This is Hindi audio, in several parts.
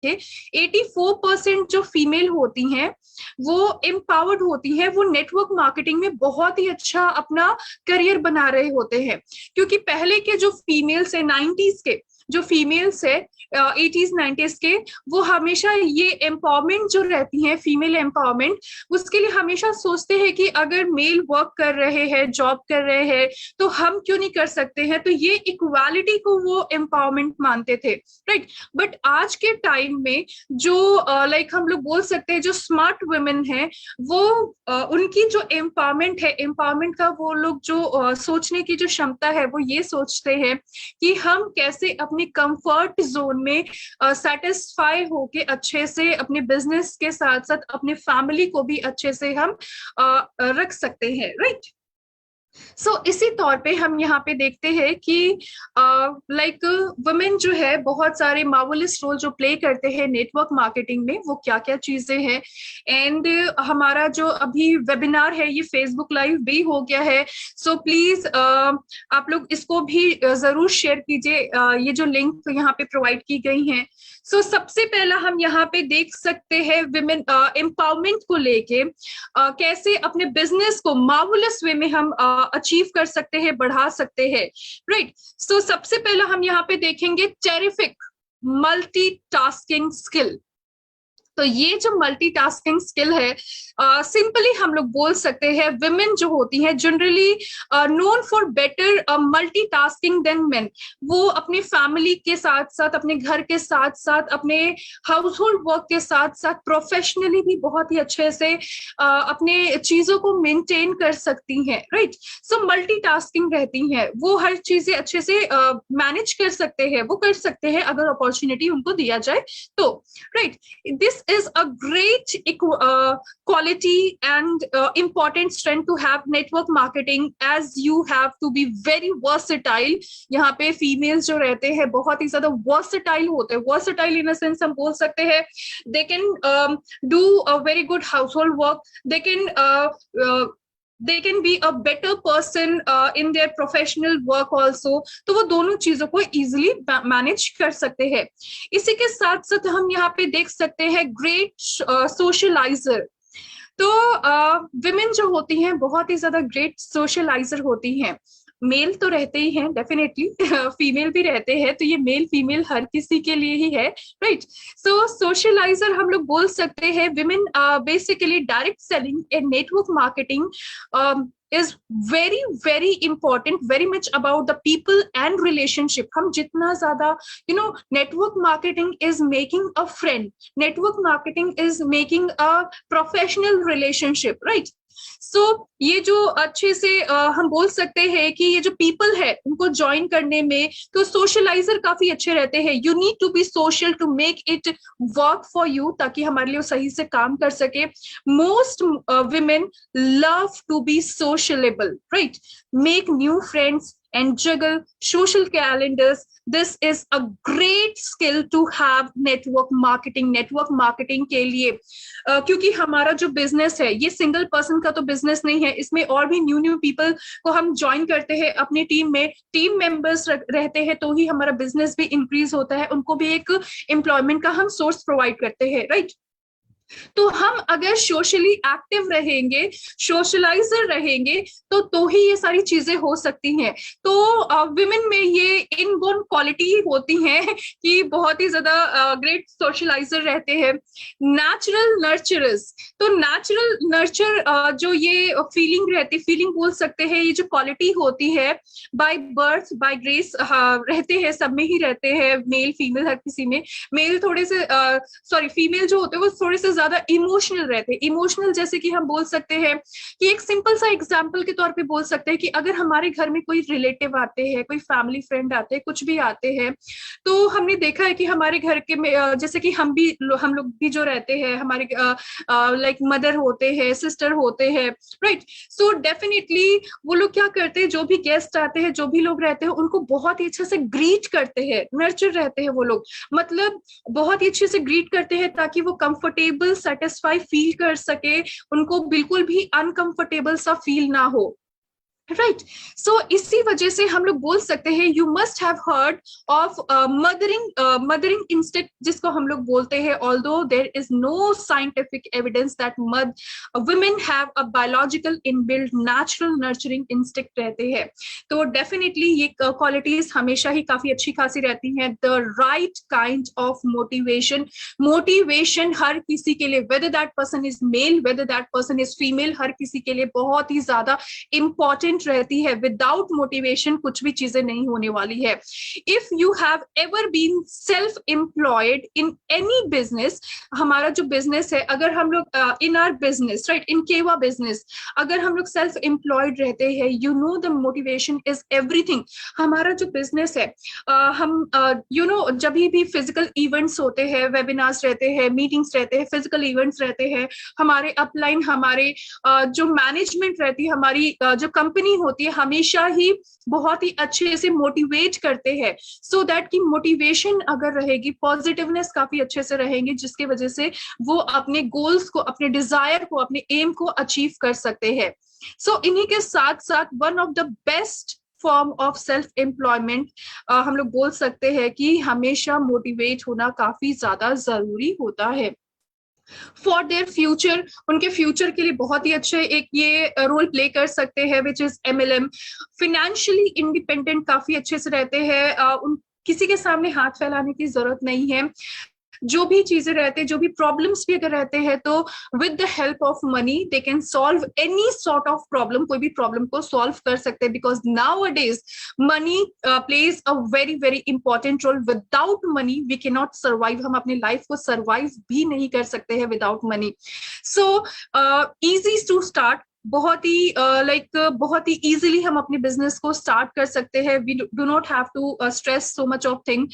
के 84% जो फीमेल होती हैं वो एम्पावर्ड होती हैं, वो नेटवर्क मार्केटिंग में बहुत ही अच्छा अपना करियर बना रहे होते हैं। क्योंकि पहले के जो फीमेल्स है, 90s के जो फीमेल्स है, 80s 90s के, वो हमेशा ये एम्पावरमेंट जो रहती है, फीमेल एम्पावरमेंट, उसके लिए हमेशा सोचते हैं कि अगर मेल वर्क कर रहे हैं, जॉब कर रहे हैं, तो हम क्यों नहीं कर सकते हैं। तो ये इक्वालिटी को वो एम्पावरमेंट मानते थे, राइट। बट आज के टाइम में जो लाइक हम लोग बोल सकते हैं जो स्मार्ट वुमेन है, वो उनकी जो एम्पावरमेंट है, एम्पावरमेंट का वो लोग जो सोचने की जो क्षमता है, वो ये सोचते हैं कि हम कैसे अपने कंफर्ट जोन में सेटिस्फाई होके अच्छे से अपने बिजनेस के साथ साथ अपने फैमिली को भी अच्छे से हम रख सकते हैं, राइट। सो इसी तौर पे हम यहाँ पे देखते हैं कि लाइक वुमेन जो है बहुत सारे मार्वलस रोल जो प्ले करते हैं नेटवर्क मार्केटिंग में, वो क्या क्या चीजें हैं। एंड हमारा जो अभी वेबिनार है ये फेसबुक लाइव भी हो गया है, सो प्लीज आप लोग इसको भी जरूर शेयर कीजिए, ये जो लिंक यहाँ पे प्रोवाइड की गई है। सो सबसे पहला हम यहाँ पे देख सकते हैं विमेन एम्पावरमेंट को लेके कैसे अपने बिजनेस को मार्वलस वे में हम अचीव कर सकते हैं, बढ़ा सकते हैं, राइट। सो सबसे पहला हम यहाँ पे देखेंगे टेरिफिक मल्टीटास्किंग स्किल। तो ये जो मल्टीटास्किंग स्किल है, सिंपली हम लोग बोल सकते हैं विमेन जो होती हैं generally known for better multitasking than men. वो अपनी फैमिली के साथ साथ, अपने घर के साथ साथ, अपने हाउस होल्ड वर्क के साथ साथ प्रोफेशनली भी बहुत ही अच्छे से अपने चीजों को मेंटेन कर सकती हैं, राइट। सो मल्टीटास्किंग रहती हैं, वो हर चीजें अच्छे से मैनेज कर सकते हैं, वो कर सकते हैं अगर अपॉर्चुनिटी उनको दिया जाए तो, right. This is a great quality and important strength to have network marketing, as you have to be very versatile। यहाँ पे फीमेल्स जो रहते हैं बहुत ही ज्यादा versatile होते हैं। versatile in a sense हम बोल सकते हैं they can do a very good household work, they can be a better person in their professional work also। तो वो दोनों चीजों को easily मैनेज कर सकते हैं। इसी के साथ साथ हम यहाँ पे देख सकते हैं ग्रेट सोशलाइजर। तो विमेन जो होती हैं बहुत ही ज्यादा ग्रेट सोशलाइजर होती हैं। मेल तो रहते ही हैं डेफिनेटली, फीमेल भी रहते हैं, तो ये मेल फीमेल हर किसी के लिए ही है, राइट। सो सोशलाइजर हम लोग बोल सकते हैं women basically direct selling and network marketing is very very important, very much about the people and relationship। हम जितना ज्यादा network marketing is making a friend, network marketing is making a professional relationship, right। सो ये जो अच्छे से हम बोल सकते हैं कि ये जो पीपल है उनको ज्वाइन करने में तो सोशलाइजर काफी अच्छे रहते हैं। You need to be social to make it work for you, ताकि हमारे लिए सही से काम कर सके। Most women love to be sociable, right? Make new friends and juggle social calendars। This is a great skill to have network marketing। network marketing के लिए क्योंकि हमारा जो बिजनेस है ये सिंगल पर्सन का तो बिजनेस नहीं है, इसमें और भी न्यू पीपल को हम ज्वाइन करते हैं अपनी टीम में, टीम मेंबर्स रहते हैं, तो ही हमारा बिजनेस भी इंक्रीज होता है, उनको भी एक एम्प्लॉयमेंट का हम सोर्स प्रोवाइड करते हैं, राइट। तो हम अगर सोशली एक्टिव रहेंगे, सोशलाइजर रहेंगे, तो ही ये सारी चीजें हो सकती हैं। तो विमेन में ये इनबोर्न क्वालिटी होती हैं कि बहुत ही ज्यादा ग्रेट सोशलाइजर रहते हैं। नेचुरल नर्चरर्स। तो नेचुरल नर्चर जो ये फीलिंग रहती, फीलिंग बोल सकते हैं, ये जो क्वालिटी होती है बाय बर्थ बाय ग्रेस रहते हैं, सब में ही रहते हैं, मेल फीमेल हर किसी में। मेल थोड़े से फीमेल जो होते हैं वो थोड़े से ज्यादा इमोशनल रहते हैं। इमोशनल जैसे कि हम बोल सकते हैं कि एक सिंपल सा एग्जांपल के तौर पे बोल सकते हैं कि अगर हमारे घर में कोई रिलेटिव आते हैं, कोई फैमिली फ्रेंड आते हैं, कुछ भी आते हैं, तो हमने देखा है कि हमारे घर के में जैसे कि हम लोग भी जो रहते हैं, हमारे लाइक मदर होते हैं, सिस्टर होते हैं, राइट। सो डेफिनेटली वो लोग क्या करते हैं, जो भी गेस्ट आते हैं, जो भी लोग रहते हैं, उनको बहुत ही अच्छे से ग्रीट करते हैं, नर्चर रहते हैं वो लोग, मतलब बहुत ही अच्छे से ग्रीट करते हैं ताकि वो कंफर्टेबल सेटिस्फाई फील कर सके, उनको बिल्कुल भी अनकंफर्टेबल सा फील ना हो। राइट सो इसी वजह से हम लोग बोल सकते हैं you must have heard of mothering instinct, जिसको हम लोग बोलते हैं, although there is no scientific evidence that women have a biological inbuilt natural nurturing instinct रहते हैं। तो डेफिनेटली ये क्वालिटीज हमेशा ही काफी अच्छी खासी रहती हैं। The right kind of motivation, motivation हर किसी के लिए, whether that person is male whether that person is female, हर किसी के लिए बहुत ही ज्यादा इंपॉर्टेंट रहती है। विदाउट मोटिवेशन कुछ भी चीजें नहीं होने वाली है। If you have ever been self employed in any business, हमारा जो बिजनेस है, अगर हम लोग in our business, right, in केवा बिजनेस, अगर हम लोग सेल्फ एम्प्लॉयड रहते हैं, you know the motivation is everything. हमारा जो बिजनेस है, हम यू नो जब भी फिजिकल इवेंट्स होते हैं, वेबिनार्स रहते हैं, मीटिंग्स रहते हैं, फिजिकल इवेंट्स रहते हैं, हमारे अपलाइन, हमारे जो मैनेजमेंट रहती है, हमारी जो कंपनी होती है, हमेशा ही बहुत ही अच्छे से मोटिवेट करते हैं, सो दैट की मोटिवेशन अगर रहेगी, पॉजिटिवनेस काफी अच्छे से रहेंगे, जिसकी वजह से वो अपने गोल्स को, अपने डिजायर को, अपने एम को अचीव कर सकते हैं। सो इन्हीं के साथ साथ one of the best form of self employment हम लोग बोल सकते हैं कि हमेशा मोटिवेट होना काफी ज्यादा जरूरी होता है फॉर देयर फ्यूचर। उनके फ्यूचर के लिए बहुत ही अच्छे एक ये रोल प्ले कर सकते हैं, which is MLM। Financially independent काफी अच्छे से रहते हैं, उन किसी के सामने हाथ फैलाने की जरूरत नहीं है। जो भी चीजें रहते हैं, जो भी प्रॉब्लम्स भी अगर रहते हैं, तो with the help of money they can solve any sort of problem, कोई भी प्रॉब्लम को सॉल्व कर सकते हैं, because nowadays money plays a very very important role. Without money we can not survive, हम अपने लाइफ को सर्वाइव भी नहीं कर सकते हैं without money. So easy to start, बहुत ही बहुत ही इजीली हम अपने बिजनेस को स्टार्ट कर सकते हैं। We do not have to stress so much of thing,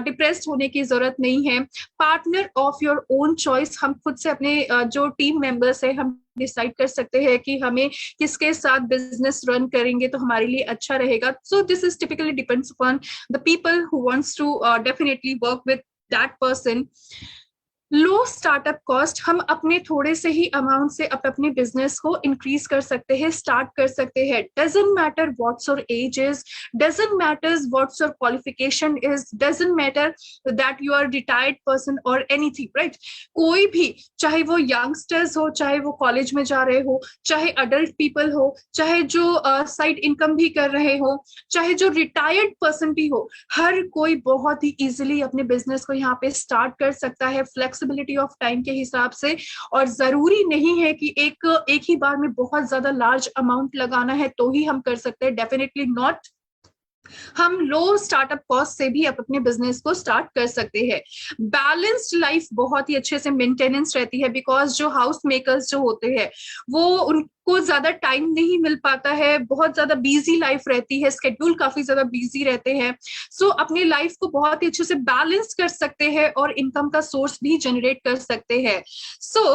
depressed होने की जरूरत नहीं है। Partner of your own choice, हम खुद से अपने जो टीम मेंबर्स है, हम डिसाइड कर सकते हैं कि हमें किसके साथ बिजनेस रन करेंगे तो हमारे लिए अच्छा रहेगा। So this is typically depends upon the people who wants to definitely work with that person. Low startup cost, हम अपने थोड़े से ही अमाउंट से अपने बिजनेस को इंक्रीज कर सकते हैं, स्टार्ट कर सकते हैं। Doesn't matter what's your age is, doesn't matters what's your qualification is, doesn't matter that you are retired person और एनीथिंग, राइट। कोई भी, चाहे वो यंगस्टर्स हो, चाहे वो कॉलेज में जा रहे हो, चाहे अडल्ट पीपल हो, चाहे जो साइड इनकम भी कर रहे हो, चाहे जो रिटायर्ड पर्सन भी हो, हर कोई बहुत ही इजिली अपने बिजनेस को यहाँ पे स्टार्ट कर सकता है, फ्लेक्सिबिलिटी ऑफ टाइम के हिसाब से। और जरूरी नहीं है कि एक ही बार में बहुत ज्यादा लार्ज अमाउंट लगाना है तो ही हम कर सकते हैं, डेफिनेटली नॉट। हम लो स्टार्टअप कॉस्ट से भी अपने बिजनेस को स्टार्ट कर सकते हैं। बैलेंस्ड लाइफ बहुत ही अच्छे से मेंटेनेंस रहती है, बिकॉज जो हाउस मेकर्स जो होते हैं, वो उनको ज्यादा टाइम नहीं मिल पाता है, बहुत ज्यादा बिजी लाइफ रहती है, स्केड्यूल काफी ज्यादा बिजी रहते हैं। सो अपनी लाइफ को बहुत ही अच्छे से बैलेंस कर सकते हैं और इनकम का सोर्स भी जनरेट कर सकते हैं। सो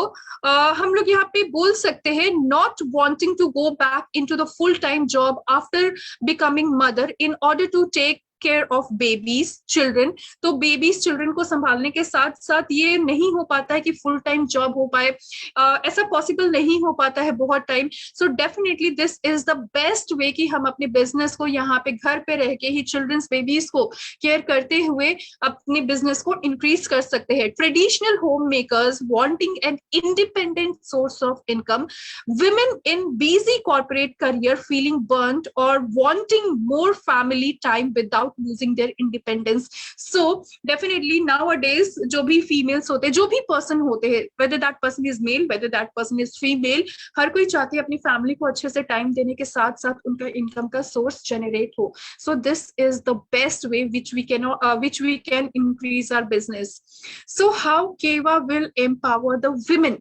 हम लोग यहाँ पे बोल सकते हैं, not wanting to go back into the full time job after becoming mother in order to take care of babies children. तो बेबीज चिल्ड्रन को संभालने के साथ साथ ये नहीं हो पाता है कि फुल टाइम जॉब हो पाए, ऐसा पॉसिबल नहीं हो पाता है बहुत time. So definitely this is the best way कि हम अपने बिजनेस को यहाँ पे घर पे रह के ही चिल्ड्रंस बेबीज को केयर करते हुए अपने बिजनेस को इंक्रीज कर सकते हैं। Traditional home makers wanting an independent source of income, women in busy corporate career feeling burnt or wanting more family time without losing their independence. So definitely nowadays जो भी females होते हैं, जो भी person होते हैं, whether that person is male, whether that person is female, हर कोई चाहती है अपनी फैमिली को अच्छे से टाइम देने के साथ साथ उनका इनकम का सोर्स जनरेट हो। So this is the best way which we can increase our business. So how Keva will empower the women?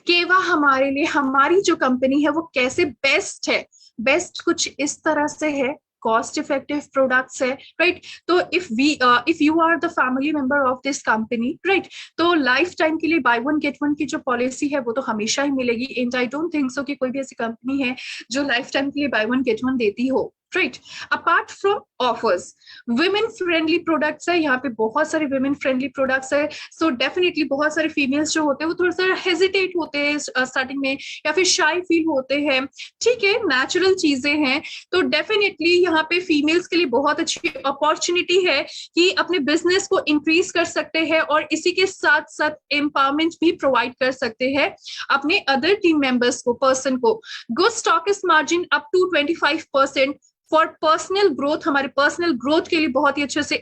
केवा हमारे लिए, हमारी जो कंपनी है वो कैसे बेस्ट है, बेस्ट कुछ इस तरह से है, कॉस्ट इफेक्टिव प्रोडक्ट्स है, राइट। तो if you are the family member of this company, right, तो लाइफ टाइम के लिए बाय वन गेट वन की जो पॉलिसी है वो तो हमेशा ही मिलेगी। And I don't think so कि कोई भी ऐसी कंपनी है जो लाइफ टाइम के लिए बाय वन गेट वन देती हो। Right. Apart from offers, women friendly products है, यहाँ पे बहुत सारे वुमेन फ्रेंडली प्रोडक्ट्स है। सो डेफिनेटली बहुत सारे फीमेल्स जो होते हैं वो थोड़ा सा हेजिटेट होते हैं स्टार्टिंग में, या फिर शाई फील होते हैं। ठीक है, नेचुरल चीजें हैं। तो डेफिनेटली यहाँ पे फीमेल्स के लिए बहुत अच्छी अपॉर्चुनिटी है कि अपने बिजनेस को इंक्रीज कर सकते हैं, और इसी के साथ साथ एम्पावरमेंट भी प्रोवाइड कर सकते हैं अपने अदर टीम मेंबर्स को, पर्सन को। Good stockist margin up to 25% for personal growth, हमारे पर्सनल ग्रोथ के लिए बहुत ही अच्छे से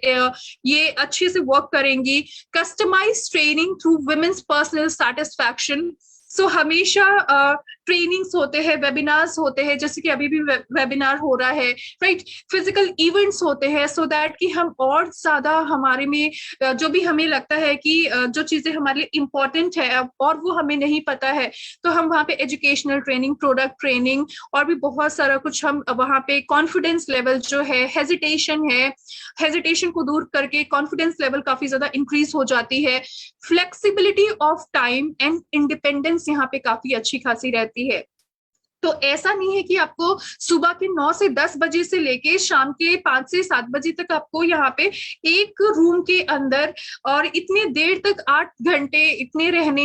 ये अच्छे से वर्क करेंगी। Customise training through women's personal satisfaction. So हमेशा ट्रेनिंग्स होते हैं, वेबिनार्स होते हैं, जैसे कि अभी भी वेबिनार हो रहा है, राइट। फिजिकल इवेंट्स होते हैं, सो दैट कि हम और ज्यादा हमारे में जो भी हमें लगता है कि जो चीजें हमारे लिए इम्पोर्टेंट है और वो हमें नहीं पता है, तो हम वहाँ पे एजुकेशनल ट्रेनिंग, प्रोडक्ट ट्रेनिंग और भी बहुत सारा कुछ हम वहाँ पे कॉन्फिडेंस लेवल जो है, हेजिटेशन को दूर करके कॉन्फिडेंस लेवल काफी ज्यादा इंक्रीज हो जाती है। Flexibility of time and independence यहाँ पे काफी अच्छी खासी रहती है। तो ऐसा नहीं है कि आपको सुबह के 9 से 10 बजे से लेके शाम के 5 से 7 बजे तक आपको यहाँ पे एक रूम के अंदर और इतने देर तक 8 घंटे इतने रहने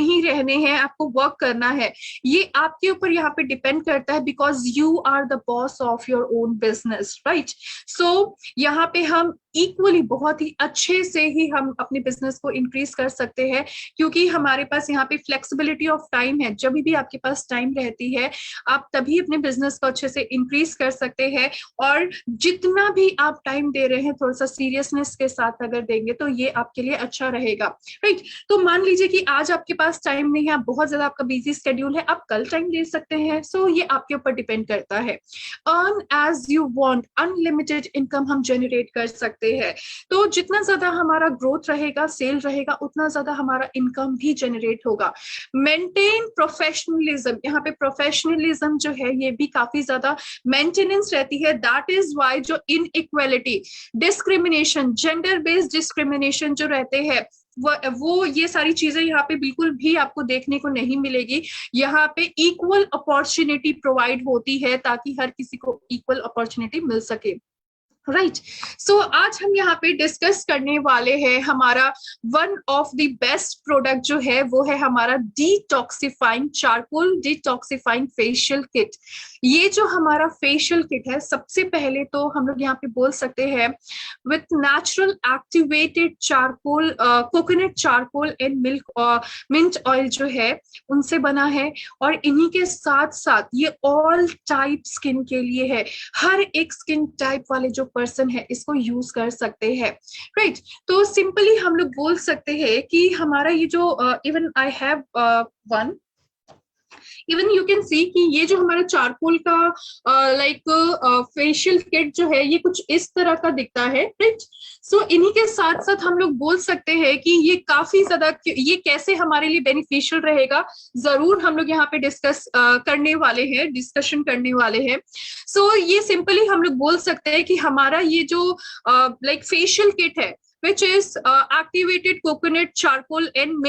हैं, आपको वर्क करना है। ये आपके ऊपर यहाँ पे डिपेंड करता है, because you are the boss of your own business, right. So यहाँ पे हम इक्वली बहुत ही अच्छे से ही हम अपने बिजनेस को इंक्रीज कर सकते हैं, क्योंकि हमारे पास यहाँ पे फ्लेक्सिबिलिटी ऑफ टाइम है। जब भी आपके पास टाइम रहती है, आप तभी अपने बिजनेस को अच्छे से इंक्रीज कर सकते हैं। और जितना भी आप टाइम दे रहे हैं, थोड़ा सा सीरियसनेस के साथ अगर देंगे तो ये आपके लिए अच्छा रहेगा, राइट। तो मान लीजिए कि आज आपके पास टाइम नहीं है, आप बहुत ज्यादा आपका बिजी स्केड्यूल है, आप कल टाइम दे सकते हैं। सो ये आपके ऊपर डिपेंड करता है। Earn as you want, unlimited income हम जनरेट कर सकते हैं। तो जितना ज्यादा हमारा ग्रोथ रहेगा, सेल रहेगा, उतना ज्यादा हमारा इनकम भी जनरेट होगा। मेंटेन प्रोफेशनलिज्म, यहाँ पे प्रोफेशनलिज्म जो है ये भी काफी ज्यादा मेंटेनेंस रहती है। दैट इज वाई जो inequality, discrimination, gender based discrimination जो रहते हैं, वो ये सारी चीजें यहाँ पे बिल्कुल भी आपको देखने को नहीं मिलेगी। यहाँ पे इक्वल अपॉर्चुनिटी प्रोवाइड होती है, ताकि हर किसी को इक्वल अपॉर्चुनिटी मिल सके, राइट। सो आज हम यहाँ पे डिस्कस करने वाले हैं हमारा one of the best product जो है वो है हमारा detoxifying charcoal detoxifying facial kit. ये जो हमारा फेशियल किट है, सबसे पहले तो हम लोग यहाँ पे बोल सकते हैं with natural activated charcoal, coconut charcoal and mint oil जो है उनसे बना है। और इन्हीं के साथ साथ ये ऑल टाइप स्किन के लिए है, हर एक स्किन टाइप वाले जो पर्सन है इसको यूज कर सकते हैं, राइट। तो सिंपली हम लोग बोल सकते हैं कि हमारा ये जो even I have one, even you can see कि ये जो हमारा चारकोल का लाइक फेशियल किट जो है ये कुछ इस तरह का दिखता है, राइट। सो इन्हीं के साथ साथ हम लोग बोल सकते हैं कि ये काफी ज्यादा, ये कैसे हमारे लिए बेनिफिशियल रहेगा, जरूर हम लोग यहाँ पे करने वाले हैं, डिस्कशन करने वाले हैं। सो ये सिंपली हम लोग बोल सकते हैं कि हमारा ये जो लाइक फेशियल किट है, which is activated coconut charcoal and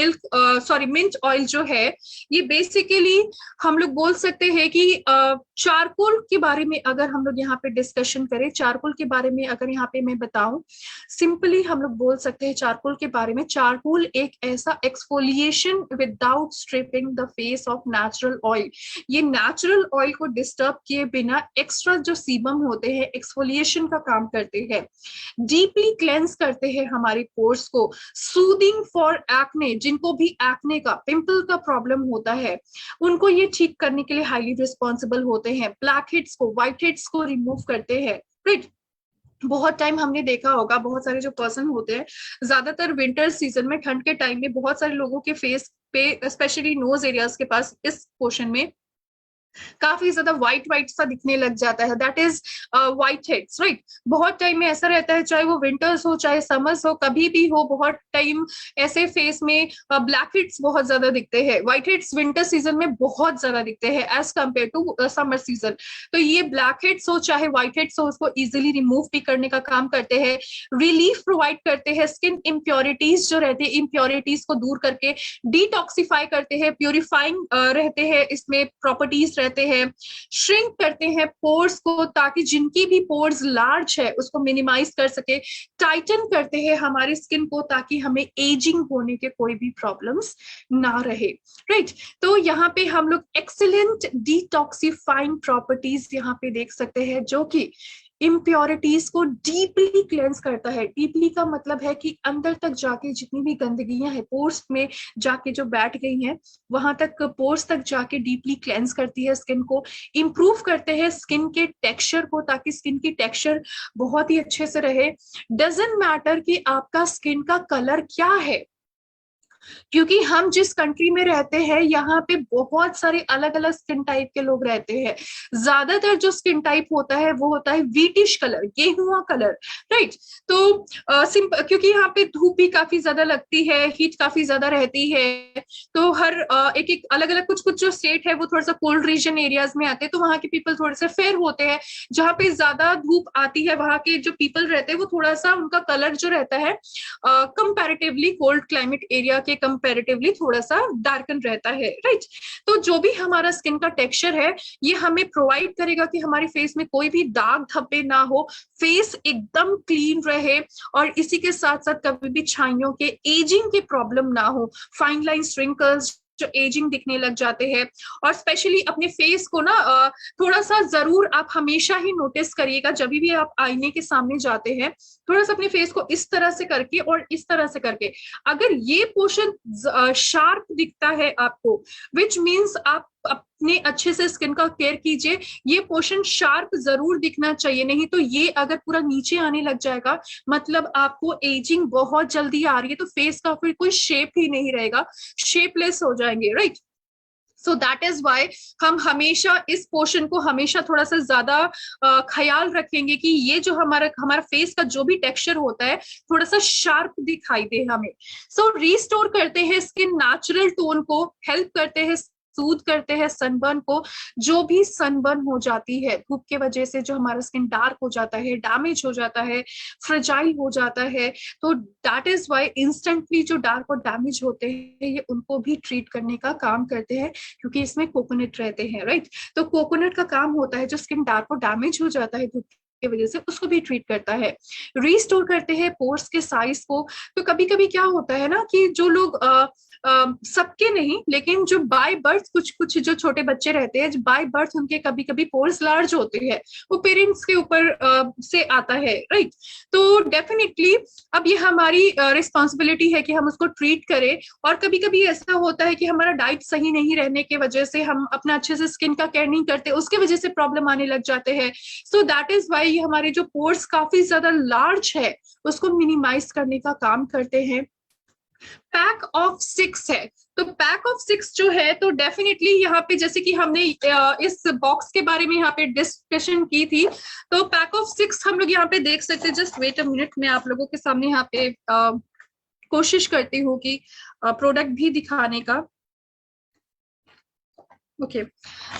mint oil जो है, ये बेसिकली हम लोग बोल सकते हैं कि चारकोल के बारे में अगर हम लोग यहाँ पे डिस्कशन करें, चारकोल के बारे में अगर यहाँ पे मैं बताऊं, सिंपली हम लोग बोल सकते हैं चारकोल के बारे में, चारकोल एक ऐसा exfoliation without stripping the face of natural oil. ये नेचुरल ऑयल को डिस्टर्ब किए बिना एक्स्ट्रा जो सीबम होते हैं एक्सफोलिएशन का काम करते हैं, डीपली क्लेंस करते हैं हमारे पोर्स को, सूदिंग फॉर एक्ने, जिनको भी एक्ने का, पिंपल का प्रॉब्लम होता है उनको ये ठीक करने के लिए हाईली रिस्पॉन्सिबल होते हैं। ब्लैक हेड्स को, व्हाइट हेड्स को रिमूव करते हैं, राइट। बहुत टाइम हमने देखा होगा, बहुत सारे जो पर्सन होते हैं, ज्यादातर विंटर सीजन में, ठंड के टाइम में बहुत सारे लोगों के फेस पे, स्पेशली नोज एरियाज के पास, इस पोर्शन में काफी ज्यादा व्हाइट सा दिखने लग जाता है, that is white heads, right. बहुत टाइम में ऐसा रहता है, चाहे वो विंटर्स हो चाहे समर्स हो, कभी भी हो, बहुत टाइम ऐसे फेस में ब्लैक हेड्स बहुत ज्यादा दिखते हैं। व्हाइट हेड्स विंटर सीजन में बहुत ज्यादा दिखते हैं as compare to summer season. तो ये ब्लैक हेड्स हो चाहे व्हाइट हेड्स हो, उसको इजिली रिमूव भी करने का काम करते हैं, रिलीफ प्रोवाइड करते हैं, स्किन इम्प्योरिटीज जो रहते हैं इम्प्योरिटीज को दूर करके डिटॉक्सिफाई करते हैं, प्यूरिफाइंग रहते हैं, इसमें प्रॉपर्टीज रहते हैं, श्रिंक करते हैं पोर्स को ताकि जिनकी भी पोर्स लार्ज है उसको मिनिमाइज कर सके, टाइटन करते हैं हमारी स्किन को ताकि हमें एजिंग होने के कोई भी प्रॉब्लम्स ना रहे, राइट। तो यहाँ पे हम लोग एक्सीलेंट डिटॉक्सिफाइंग प्रॉपर्टीज यहाँ पे देख सकते हैं जो कि इम्प्योरिटीज को डीपली क्लेंस करता है। डीपली का मतलब है कि अंदर तक जाके जितनी भी गंदगियां है पोर्स में जाके जो बैठ गई हैं वहां तक, पोर्स तक जाके डीपली क्लेंस करती है स्किन को, इम्प्रूव करते हैं स्किन के टेक्सचर को ताकि स्किन की टेक्सचर बहुत ही अच्छे से रहे। डजंट मैटर कि आपका स्किन का कलर क्या है, क्योंकि हम जिस कंट्री में रहते हैं यहाँ पे बहुत सारे अलग अलग स्किन टाइप के लोग रहते हैं। ज्यादातर जो स्किन टाइप होता है वो होता है व्हीटिश कलर, गेहुआ कलर, राइट। तो क्योंकि यहाँ पे धूप भी काफी ज्यादा लगती है, हीट काफी ज्यादा रहती है, तो हर एक एक अलग अलग कुछ कुछ जो स्टेट है वो थोड़ा सा कोल्ड रीजन एरियाज में आते हैं, तो वहाँ के पीपल थोड़े से फेयर होते हैं। जहाँ पे ज्यादा धूप आती है वहाँ के जो पीपल रहते हैं वो थोड़ा सा उनका कलर जो रहता है कंपैरेटिवली कोल्ड क्लाइमेट एरिया के कंपैरेटिवली थोड़ा सा डार्कन रहता है, राइट। तो जो भी हमारा स्किन का टेक्सचर है ये हमें प्रोवाइड करेगा कि हमारी फेस में कोई भी दाग धब्बे ना हो, फेस एकदम क्लीन रहे, और इसी के साथ साथ कभी भी छाइयों के एजिंग के प्रॉब्लम ना हो, फाइन लाइंस, रिंकल्स जो एजिंग दिखने लग जाते हैं। और स्पेशली अपने फेस को ना थोड़ा सा जरूर आप हमेशा ही नोटिस करिएगा जब भी आप आईने के सामने जाते हैं, थोड़ा सा अपने फेस को इस तरह से करके और इस तरह से करके, अगर ये पोर्शन शार्प दिखता है आपको, विच मीन्स आप अपने अच्छे से स्किन का केयर कीजिए, ये पोर्शन शार्प जरूर दिखना चाहिए, नहीं तो ये अगर पूरा नीचे आने लग जाएगा मतलब आपको एजिंग बहुत जल्दी आ रही है, तो फेस का फिर कोई शेप ही नहीं रहेगा, शेपलेस हो जाएंगे, right. So that is why हम हमेशा इस पोर्शन को हमेशा थोड़ा सा ज्यादा ख्याल रखेंगे कि ये जो हमारा हमारा फेस का जो भी टेक्सचर होता है थोड़ा सा शार्प दिखाई दे हमें। सो रिस्टोर करते हैं स्किन नेचुरल टोन को, हेल्प करते हैं, सूद करते हैं सनबर्न को। जो भी सनबर्न हो जाती है धूप के वजह से, जो हमारा स्किन डार्क हो जाता है, डैमेज हो जाता है, फ्रेजाइल हो जाता है, तो दैट इज वाई इंस्टेंटली जो डार्क और डैमेज होते हैं ये उनको भी ट्रीट करने का काम करते हैं, क्योंकि इसमें कोकोनट रहते हैं, राइट। तो कोकोनट का काम होता है जो स्किन डार्क और डैमेज हो जाता है धूप की वजह से उसको भी ट्रीट करता है। रिस्टोर करते हैं पोर्स के साइज को। तो कभी कभी क्या होता है ना कि जो लोग सबके नहीं लेकिन जो बाय बर्थ कुछ कुछ जो छोटे बच्चे रहते हैं बाय बर्थ उनके कभी कभी पोर्स लार्ज होते हैं, वो पेरेंट्स के ऊपर से आता है, राइट। तो डेफिनेटली अब ये हमारी रिस्पॉन्सिबिलिटी है कि हम उसको ट्रीट करें। और कभी कभी ऐसा होता है कि हमारा डाइट सही नहीं रहने की वजह से हम अपना अच्छे से स्किन का केयर नहीं करते, उसके वजह से प्रॉब्लम आने लग जाते हैं। सो दैट इज वाई ये हमारे जो पोर्स काफी ज्यादा लार्ज है उसको मिनिमाइज करने का काम करते हैं। पैक ऑफ 6 है, तो पैक ऑफ 6 जो है तो डेफिनेटली यहाँ पे जैसे कि हमने इस बॉक्स के बारे में यहाँ पे डिस्कशन की थी, तो पैक ऑफ 6 हम लोग यहाँ पे देख सकते हैं। जस्ट वेट अ मिनट, मैं आप लोगों के सामने यहाँ पे कोशिश करती हूँ कि प्रोडक्ट भी दिखाने का। ओके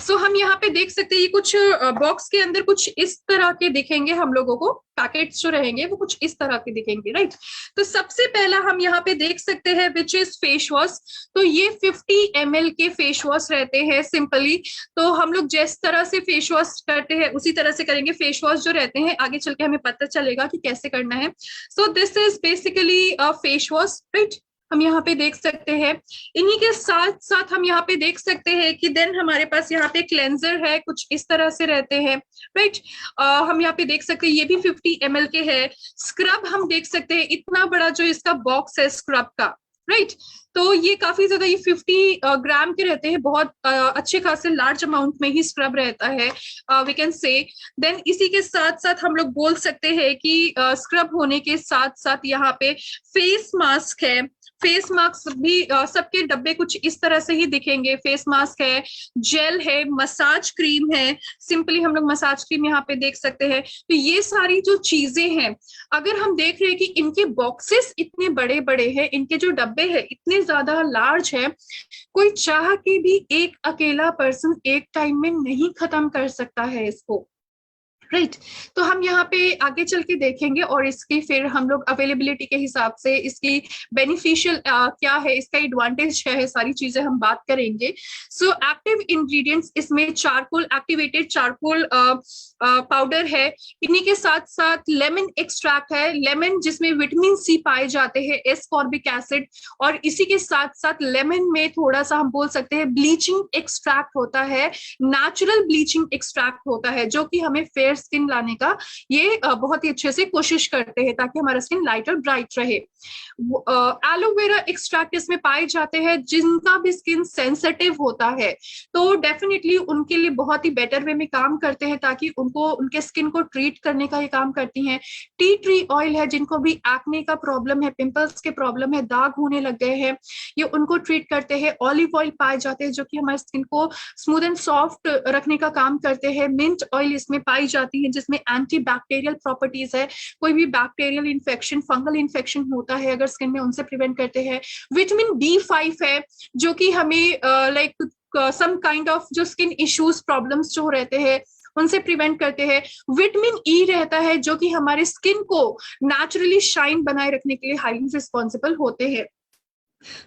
सो हम यहाँ पे देख सकते हैं ये कुछ बॉक्स के अंदर कुछ इस तरह के दिखेंगे हम लोगों को, पैकेट्स जो रहेंगे वो कुछ इस तरह के दिखेंगे, राइट। तो सबसे पहला हम यहाँ पे देख सकते हैं विच इज फेस वॉश। तो ये 50 ml के फेस वॉश रहते हैं सिंपली। तो हम लोग जिस तरह से फेस वॉश करते हैं उसी तरह से करेंगे। फेस वॉश जो रहते हैं आगे चल के हमें पता चलेगा कि कैसे करना है। सो this is basically face wash, right. हम यहाँ पे देख सकते हैं। इन्हीं के साथ साथ हम यहाँ पे देख सकते हैं कि देन हमारे पास यहाँ पे क्लेंजर है, कुछ इस तरह से रहते हैं, राइट। हम यहाँ पे देख सकते हैं ये भी 50 ml के है। स्क्रब हम देख सकते हैं, इतना बड़ा जो इसका बॉक्स है स्क्रब का, राइट। तो ये काफी ज्यादा, ये 50 ग्राम के रहते हैं, बहुत अच्छे खासे लार्ज अमाउंट में ही स्क्रब रहता है, वी कैन से। देन इसी के साथ साथ हम लोग बोल सकते हैं कि स्क्रब होने के साथ साथ यहाँ पे फेस मास्क है। फेस मास्क भी सबके डब्बे कुछ इस तरह से ही दिखेंगे। फेस मास्क है, जेल है, मसाज क्रीम है, सिंपली हम लोग मसाज क्रीम यहाँ पे देख सकते हैं। तो ये सारी जो चीजें हैं, अगर हम देख रहे हैं कि इनके बॉक्सेस इतने बड़े बड़े हैं, इनके जो डब्बे हैं इतने ज्यादा लार्ज है, कोई चाह के भी एक अकेला पर्सन एक टाइम में नहीं खत्म कर सकता है इसको। राइट तो हम यहाँ पे आगे चल के देखेंगे और इसकी फिर हम लोग अवेलेबिलिटी के हिसाब से इसकी बेनिफिशियल क्या है, इसका एडवांटेज क्या है, सारी चीजें हम बात करेंगे। सो एक्टिव इंग्रेडिएंट्स इसमें चारकोल, एक्टिवेटेड चारकोल पाउडर है। इन्हीं के साथ साथ लेमन एक्सट्रैक्ट है, लेमन जिसमें विटामिन सी पाए जाते हैं, एस्कॉर्बिक एसिड, और इसी के साथ साथ लेमन में थोड़ा सा हम बोल सकते हैं ब्लीचिंग एक्सट्रैक्ट होता है, नेचुरल ब्लीचिंग एक्सट्रैक्ट होता है, जो कि हमें फेयर स्किन लाने का ये बहुत ही अच्छे से कोशिश करते हैं ताकि हमारा स्किन लाइट और ब्राइट रहे। एलोवेरा एक्सट्रैक्ट इसमें पाए जाते हैं, जिनका भी स्किन सेंसिटिव होता है तो डेफिनेटली उनके लिए बहुत ही बेटर वे में काम करते हैं, ताकि उनको उनके स्किन को ट्रीट करने का ये काम करती हैं। टी ट्री ऑयल है, जिनको भी एक्ने का प्रॉब्लम है, पिंपल्स के प्रॉब्लम है, दाग होने लग गए हैं, ये उनको ट्रीट करते हैं। ऑलिव ऑयल पाए जाते हैं जो कि हमारे स्किन को स्मूथ एंड सॉफ्ट रखने का काम करते हैं। मिंट ऑयल इसमें पाई जाती है जिसमें एंटी बैक्टीरियल प्रॉपर्टीज है, कोई भी बैक्टीरियल इन्फेक्शन, फंगल इन्फेक्शन होता है अगर स्किन में, उनसे प्रिवेंट करते हैं। विटामिन B5 है जो कि हमें लाइक सम काइंड ऑफ जो स्किन इश्यूज प्रॉब्लम्स जो रहते हैं उनसे प्रिवेंट करते हैं। विटामिन ई रहता है जो कि हमारे स्किन को नेचुरली शाइन बनाए रखने के लिए हाईली रिस्पॉन्सिबल होते हैं।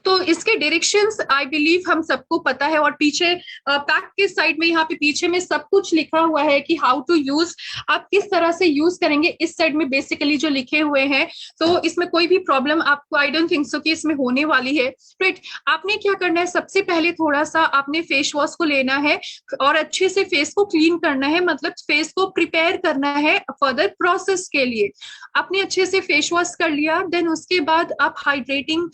तो इसके डायरेक्शंस आई बिलीव हम सबको पता है, और पीछे पैक के साइड में यहाँ पे पीछे में सब कुछ लिखा हुआ है कि हाउ टू यूज, आप किस तरह से यूज करेंगे, इस साइड में बेसिकली जो लिखे हुए हैं। तो इसमें कोई भी प्रॉब्लम आपको आई डोंट थिंक सो कि इसमें होने वाली है। राइट आपने क्या करना है, सबसे पहले थोड़ा सा आपने फेस वॉश को लेना है और अच्छे से फेस को क्लीन करना है, मतलब फेस को प्रिपेयर करना है फर्दर प्रोसेस के लिए। आपने अच्छे से फेस वॉश कर लिया, देन उसके बाद आप हाइड्रेटिंग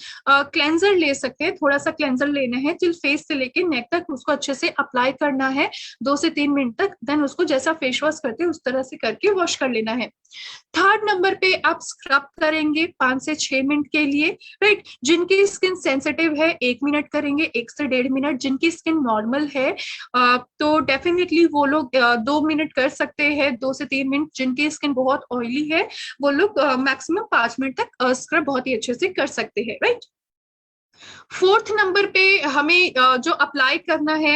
क्लेंजर ले सकते हैं। थोड़ा सा क्लेंजर लेना है टिल फेस से लेके नेक तक, उसको अच्छे से अप्लाई करना है 2 से 3 मिनट तक, देन उसको जैसा फेस वॉश करते हैं उस तरह से करके वॉश कर लेना है। थर्ड नंबर पे आप स्क्रब करेंगे 5 से 6 मिनट के लिए। राइट जिनकी स्किन सेंसिटिव है 1 मिनट करेंगे, 1 से 1.5 मिनट। जिनकी स्किन नॉर्मल है तो डेफिनेटली वो लोग 2 मिनट कर सकते हैं, 2 से 3 मिनट। जिनकी स्किन बहुत ऑयली है वो लोग मैक्सिमम 5 मिनट तक स्क्रब बहुत ही अच्छे से कर सकते हैं। राइट फोर्थ नंबर पे हमें जो अप्लाई करना है,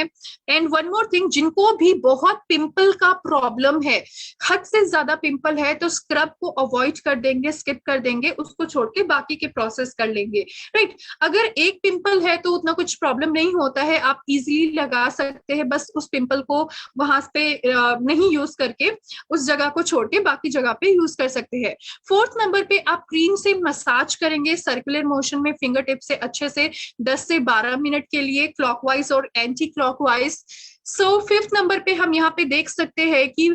एंड वन मोर थिंग, जिनको भी बहुत पिंपल का प्रॉब्लम है, हद से ज्यादा पिंपल है, तो स्क्रब को अवॉइड कर देंगे, स्किप कर देंगे, उसको छोड़ के बाकी के प्रोसेस कर लेंगे। राइट अगर एक पिंपल है तो उतना कुछ प्रॉब्लम नहीं होता है, आप इजीली लगा सकते हैं, बस उस पिंपल को वहां पे नहीं यूज करके उस जगह को छोड़ के बाकी जगह पे यूज कर सकते हैं। फोर्थ नंबर पे आप क्रीम से मसाज करेंगे सर्कुलर मोशन में फिंगर टिप से अच्छे से 10 से 12 मिनट के लिए, क्लॉकवाइज और anti clockwise. So fifth number पे हम यहाँ पे देख सकते हैं कि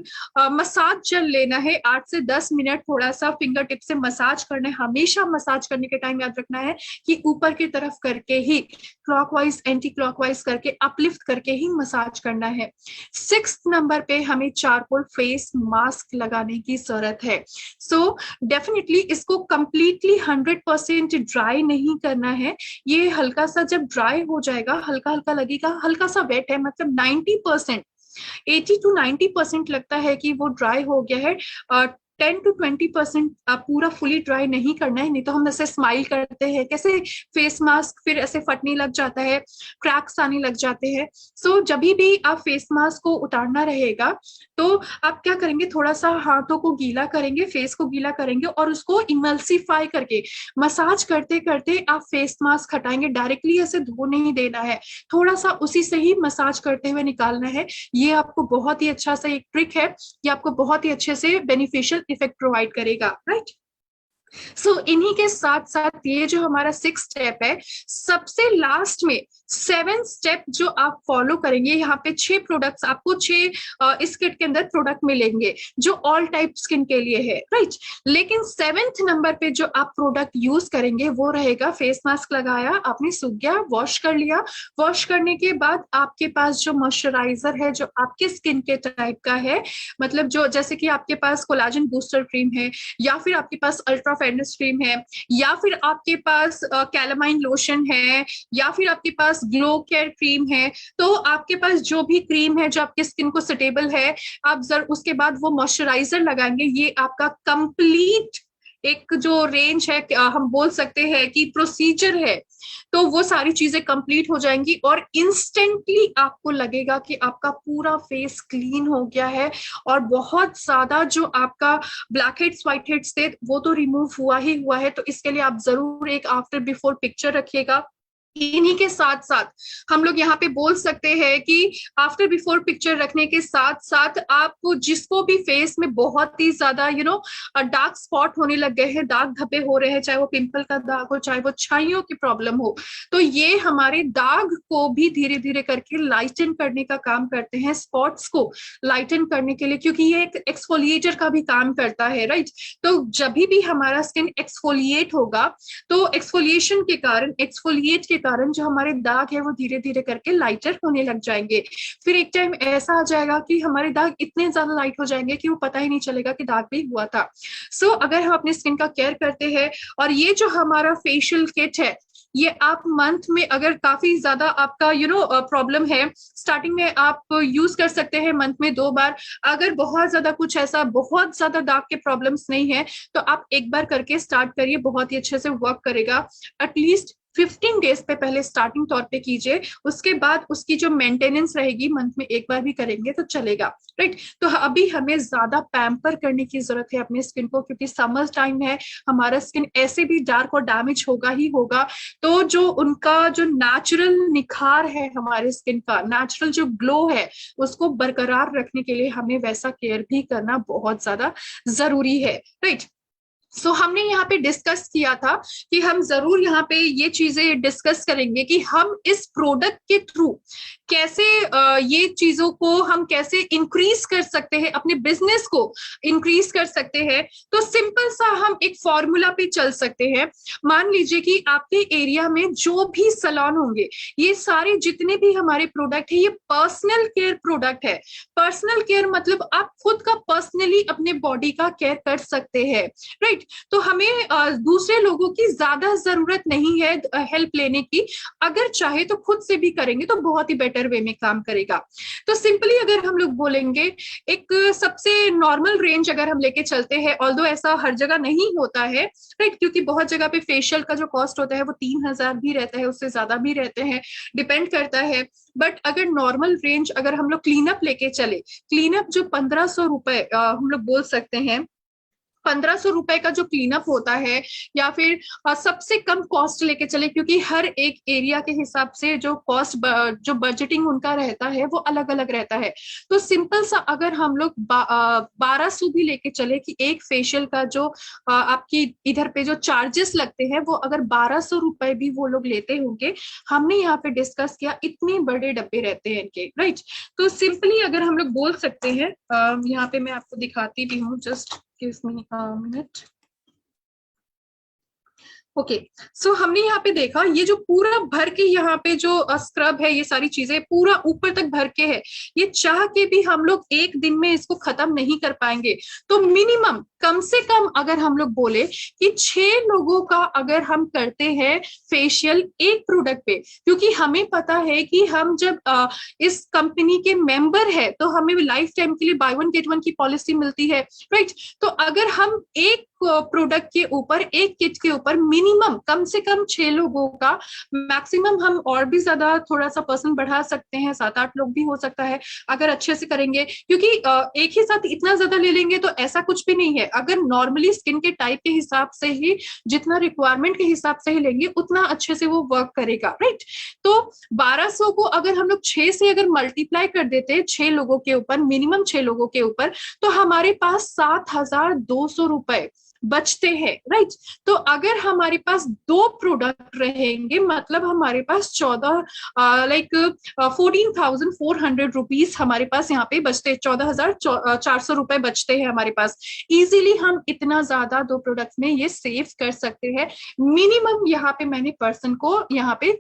मसाज जल लेना है 8 से 10 मिनट, थोड़ा सा फिंगर टिप से मसाज करना है। हमेशा मसाज करने के टाइम याद रखना है कि ऊपर की तरफ करके ही, क्लॉकवाइज एंटी क्लॉकवाइज करके, अपलिफ्ट करके ही मसाज करना है। सिक्स्थ नंबर पे हमें चारकोल फेस मास्क लगाने की जरूरत है। सो डेफिनेटली इसको कंप्लीटली 100% ड्राई नहीं करना है, ये हल्का सा जब ड्राई हो जाएगा, हल्का हल्का लगेगा, हल्का सा वेट है, मतलब 90%, 80 to 90% लगता है कि वो ड्राई हो गया है। 10 to 20% पूरा फुली ड्राई नहीं करना है, नहीं तो हम ऐसे स्माइल करते हैं, कैसे फेस मास्क फिर ऐसे फटने लग जाता है, क्रैक्स आने लग जाते हैं। सो जब भी आप फेस मास्क को उतारना रहेगा तो आप क्या करेंगे, थोड़ा सा हाथों को गीला करेंगे, फेस को गीला करेंगे और उसको इमल्सिफाई करके मसाज करते करते आप फेस मास्क हटाएंगे। डायरेक्टली ऐसे धो नहीं देना है, थोड़ा सा उसी से ही मसाज करते हुए निकालना है। ये आपको बहुत ही अच्छा सा एक ट्रिक है, ये आपको बहुत ही अच्छे से बेनिफिशियल इफेक्ट प्रोवाइड करेगा। राइट सो इन्हीं के साथ साथ ये जो हमारा 6 स्टेप है, सबसे लास्ट में 7 स्टेप जो आप फॉलो करेंगे, यहाँ पे 6 प्रोडक्ट्स आपको 6 इस किट के अंदर प्रोडक्ट मिलेंगे जो ऑल टाइप स्किन के लिए है। राइट लेकिन 7th नंबर पे जो आप प्रोडक्ट यूज करेंगे वो रहेगा, फेस मास्क लगाया आपने, सूख गया, वॉश कर लिया, वॉश करने के बाद आपके पास जो मॉइस्चराइजर है जो आपके स्किन के टाइप का है, मतलब जो जैसे कि आपके पास कोलाजन बूस्टर क्रीम है, या फिर आपके पास अल्ट्रा फेयरनेस क्रीम है, या फिर आपके पास कैलामाइन लोशन है, या फिर आपके पास ग्लो केयर क्रीम है, तो आपके पास जो भी क्रीम है जो आपके स्किन को सुटेबल है, आप उसके बाद वो मॉइस्चराइजर लगाएंगे। ये आपका कंप्लीट एक जो रेंज है, हम बोल सकते हैं कि प्रोसीजर है, तो वो सारी चीजें कंप्लीट हो जाएंगी और इंस्टेंटली आपको लगेगा कि आपका पूरा फेस क्लीन हो गया है और बहुत ज्यादा जो आपका ब्लैक हेड्स व्हाइट हेड्स थे वो तो रिमूव हुआ ही हुआ है। तो इसके लिए आप जरूर एक आफ्टर बिफोर पिक्चर रखिएगा। इन्हीं के साथ साथ हम लोग यहाँ पे बोल सकते हैं कि आफ्टर बिफोर पिक्चर रखने के साथ साथ आप जिसको भी फेस में बहुत ही ज्यादा डार्क स्पॉट होने लग गए हैं, दाग धब्बे हो रहे हैं, चाहे वो पिंपल का दाग हो, चाहे वो छाइयों की प्रॉब्लम हो, तो ये हमारे दाग को भी धीरे धीरे करके लाइटन करने का काम करते हैं, स्पॉट्स को लाइटन करने के लिए, क्योंकि ये एक एक्सफोलिएटर का भी काम करता है, राइट। तो जब भी हमारा स्किन एक्सफोलिएट होगा तो एक्सफोलिएशन के कारण, एक्सफोलिएट के कारण जो हमारे दाग है वो धीरे धीरे करके लाइटर होने लग जाएंगे। फिर एक टाइम ऐसा आ जाएगा कि हमारे दाग इतने ज्यादा लाइट हो जाएंगे कि वो पता ही नहीं चलेगा कि दाग भी हुआ था। सो अगर हम अपने स्किन का केयर करते हैं, और ये जो हमारा फेशियल किट है ये आप मंथ में अगर काफी ज्यादा आपका प्रॉब्लम है, स्टार्टिंग में आप यूज कर सकते हैं मंथ में 2 बार। अगर बहुत ज्यादा कुछ ऐसा बहुत ज्यादा दाग के प्रॉब्लम्स नहीं है तो आप एक बार करके स्टार्ट करिए, बहुत ही अच्छे से वर्क करेगा। एटलीस्ट 15 डेज पे पहले स्टार्टिंग तौर पे कीजिए, उसके बाद उसकी जो मेंटेनेंस रहेगी मंथ में एक बार भी करेंगे तो चलेगा, राइट। तो अभी हमें ज्यादा पैम्पर करने की जरूरत है अपने स्किन को, क्योंकि समर टाइम है, हमारा स्किन ऐसे भी डार्क और डैमेज होगा ही होगा। तो जो उनका जो नेचुरल निखार है, हमारे स्किन का नेचुरल जो ग्लो है, उसको बरकरार रखने के लिए हमें वैसा केयर भी करना बहुत ज्यादा जरूरी है, राइट। सो हमने यहाँ पे डिस्कस किया था कि हम जरूर यहाँ पे ये चीजें डिस्कस करेंगे कि हम इस प्रोडक्ट के थ्रू कैसे ये चीजों को हम कैसे इंक्रीज कर सकते हैं, अपने बिजनेस को इंक्रीज कर सकते हैं। तो सिंपल सा हम एक फॉर्मूला पे चल सकते हैं। मान लीजिए कि आपके एरिया में जो भी सैलून होंगे, ये सारे जितने भी हमारे प्रोडक्ट है ये पर्सनल केयर प्रोडक्ट है। पर्सनल केयर मतलब आप खुद का पर्सनली अपने बॉडी का केयर कर सकते हैं, राइट। तो हमें दूसरे लोगों की ज्यादा जरूरत नहीं है हेल्प लेने की। अगर चाहे तो खुद से भी करेंगे तो बहुत ही बेटर वे में काम करेगा। तो सिंपली अगर हम लोग बोलेंगे, एक सबसे नॉर्मल रेंज अगर हम लेके चलते हैं, ऑल्दो ऐसा हर जगह नहीं होता है, राइट, क्योंकि बहुत जगह पे फेशियल का जो कॉस्ट होता है वो 3,000 भी रहता है, उससे ज्यादा भी रहते हैं, डिपेंड करता है। बट अगर नॉर्मल रेंज अगर हम लोग क्लीनअप लेके चले, क्लीनअप जो 1,500 रुपए हम लोग बोल सकते हैं, 1,500 रुपए का जो क्लीनअप होता है, या फिर सबसे कम कॉस्ट लेके चले, क्योंकि हर एक एरिया के हिसाब से जो कॉस्ट जो बजटिंग उनका रहता है वो अलग अलग रहता है। तो सिंपल सा अगर हम लोग 1,200 भी लेके चले कि एक फेशियल का जो आपकी इधर पे जो चार्जेस लगते हैं वो अगर 1,200 रुपए भी वो लोग लेते होंगे, हमने यहाँ पे डिस्कस किया इतने बड़े डब्बे रहते हैं इनके, राइट। तो सिंपली अगर हम लोग बोल सकते हैं, यहाँ पे मैं आपको दिखाती भी हूँ, just give me a minute। Okay, so हमने यहाँ पे देखा ये जो पूरा भर के यहाँ पे जो स्क्रब है, ये सारी चीजें पूरा ऊपर तक भर के है, ये चाह के भी हम लोग एक दिन में इसको खत्म नहीं कर पाएंगे। तो मिनिमम कम से कम अगर हम लोग बोले कि 6 लोगों का अगर हम करते हैं फेशियल एक प्रोडक्ट पे, क्योंकि हमें पता है कि हम जब इस कंपनी के मेंबर है तो हमें लाइफ टाइम के लिए बाय 1 गेट 1 की पॉलिसी मिलती है, राइट। तो अगर हम एक प्रोडक्ट के ऊपर, एक किट के ऊपर मिनिमम कम से कम 6 लोगों का, मैक्सिमम हम और भी ज्यादा थोड़ा सा पर्सन बढ़ा सकते हैं, 7-8 लोग भी हो सकता है अगर अच्छे से करेंगे, क्योंकि एक ही साथ इतना ज्यादा ले लेंगे तो ऐसा कुछ भी नहीं है। अगर नॉर्मली स्किन के टाइप के हिसाब से ही, जितना रिक्वायरमेंट के हिसाब से ही लेंगे उतना अच्छे से वो वर्क करेगा, राइट। तो 1,200 को अगर हम लोग 6 से अगर मल्टीप्लाई कर देते हैं 6 लोगों के ऊपर, मिनिमम 6 लोगों के ऊपर, तो हमारे पास 7,200 रुपए बचते हैं, राइट। तो अगर हमारे पास 2 प्रोडक्ट रहेंगे मतलब हमारे पास 14,400 रुपीज हमारे पास यहाँ पे बचते हैं, 14,400 रुपए बचते हैं हमारे पास। इजीली हम इतना ज्यादा 2 प्रोडक्ट में ये सेव कर सकते हैं। मिनिमम यहाँ पे मैंने पर्सन को यहाँ पे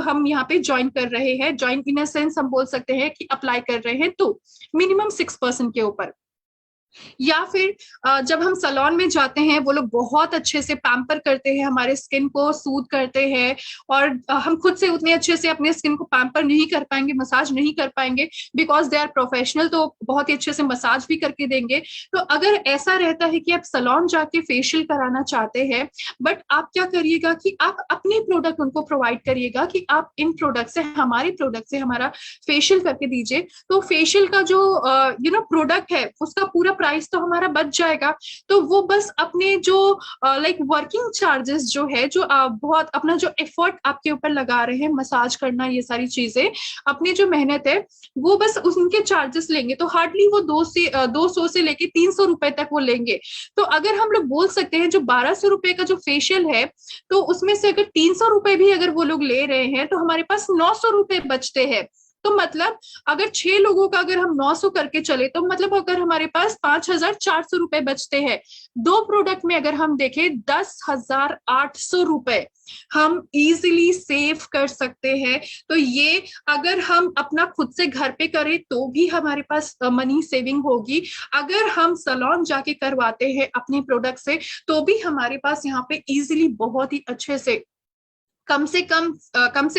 हम यहाँ पे ज्वाइन कर रहे हैं, ज्वाइन इन अ सेंस हम बोल सकते हैं कि अप्लाई कर रहे हैं, तो मिनिमम 6 पर्सन के ऊपर। या फिर जब हम सैलून में जाते हैं, वो लोग बहुत अच्छे से पैम्पर करते हैं, हमारे स्किन को सूद करते हैं, और हम खुद से उतने अच्छे से अपने स्किन को पैम्पर नहीं कर पाएंगे, मसाज नहीं कर पाएंगे, बिकॉज दे आर प्रोफेशनल, तो बहुत ही अच्छे से मसाज भी करके देंगे। तो अगर ऐसा रहता है कि आप सैलून जाके फेशियल कराना चाहते हैं, बट आप क्या करिएगा कि आप अपने प्रोडक्ट उनको प्रोवाइड करिएगा कि आप इन प्रोडक्ट से, हमारे प्रोडक्ट से हमारा फेशियल करके दीजिए। तो फेशियल का जो प्रोडक्ट है, उसका पूरा प्राइस तो हमारा बच जाएगा। तो वो बस अपने जो लाइक वर्किंग चार्जेस जो है, जो बहुत अपना जो एफर्ट आपके ऊपर लगा रहे हैं, मसाज करना, ये सारी चीजें, अपनी जो मेहनत है, वो बस उनके चार्जेस लेंगे। तो हार्डली वो 200 से लेके 300 रुपए तक वो लेंगे। तो अगर हम लोग बोल सकते हैं जो 1200 रुपए का जो फेशियल है, तो उसमें से अगर 300 रुपए भी अगर वो लोग ले रहे हैं, तो हमारे पास 900 रुपए बचते हैं। तो मतलब अगर 6 लोगों का अगर हम 900 करके चले, तो मतलब अगर हमारे पास 5400 रुपए बचते हैं, दो प्रोडक्ट में अगर हम देखें 10,800 रुपए हम इजीली सेव कर सकते हैं। तो ये अगर हम अपना खुद से घर पे करें तो भी हमारे पास मनी सेविंग होगी, अगर हम सैलून जाके करवाते हैं अपने प्रोडक्ट तो भी हमारे पास यहाँ पे इजीली बहुत ही अच्छे से कम से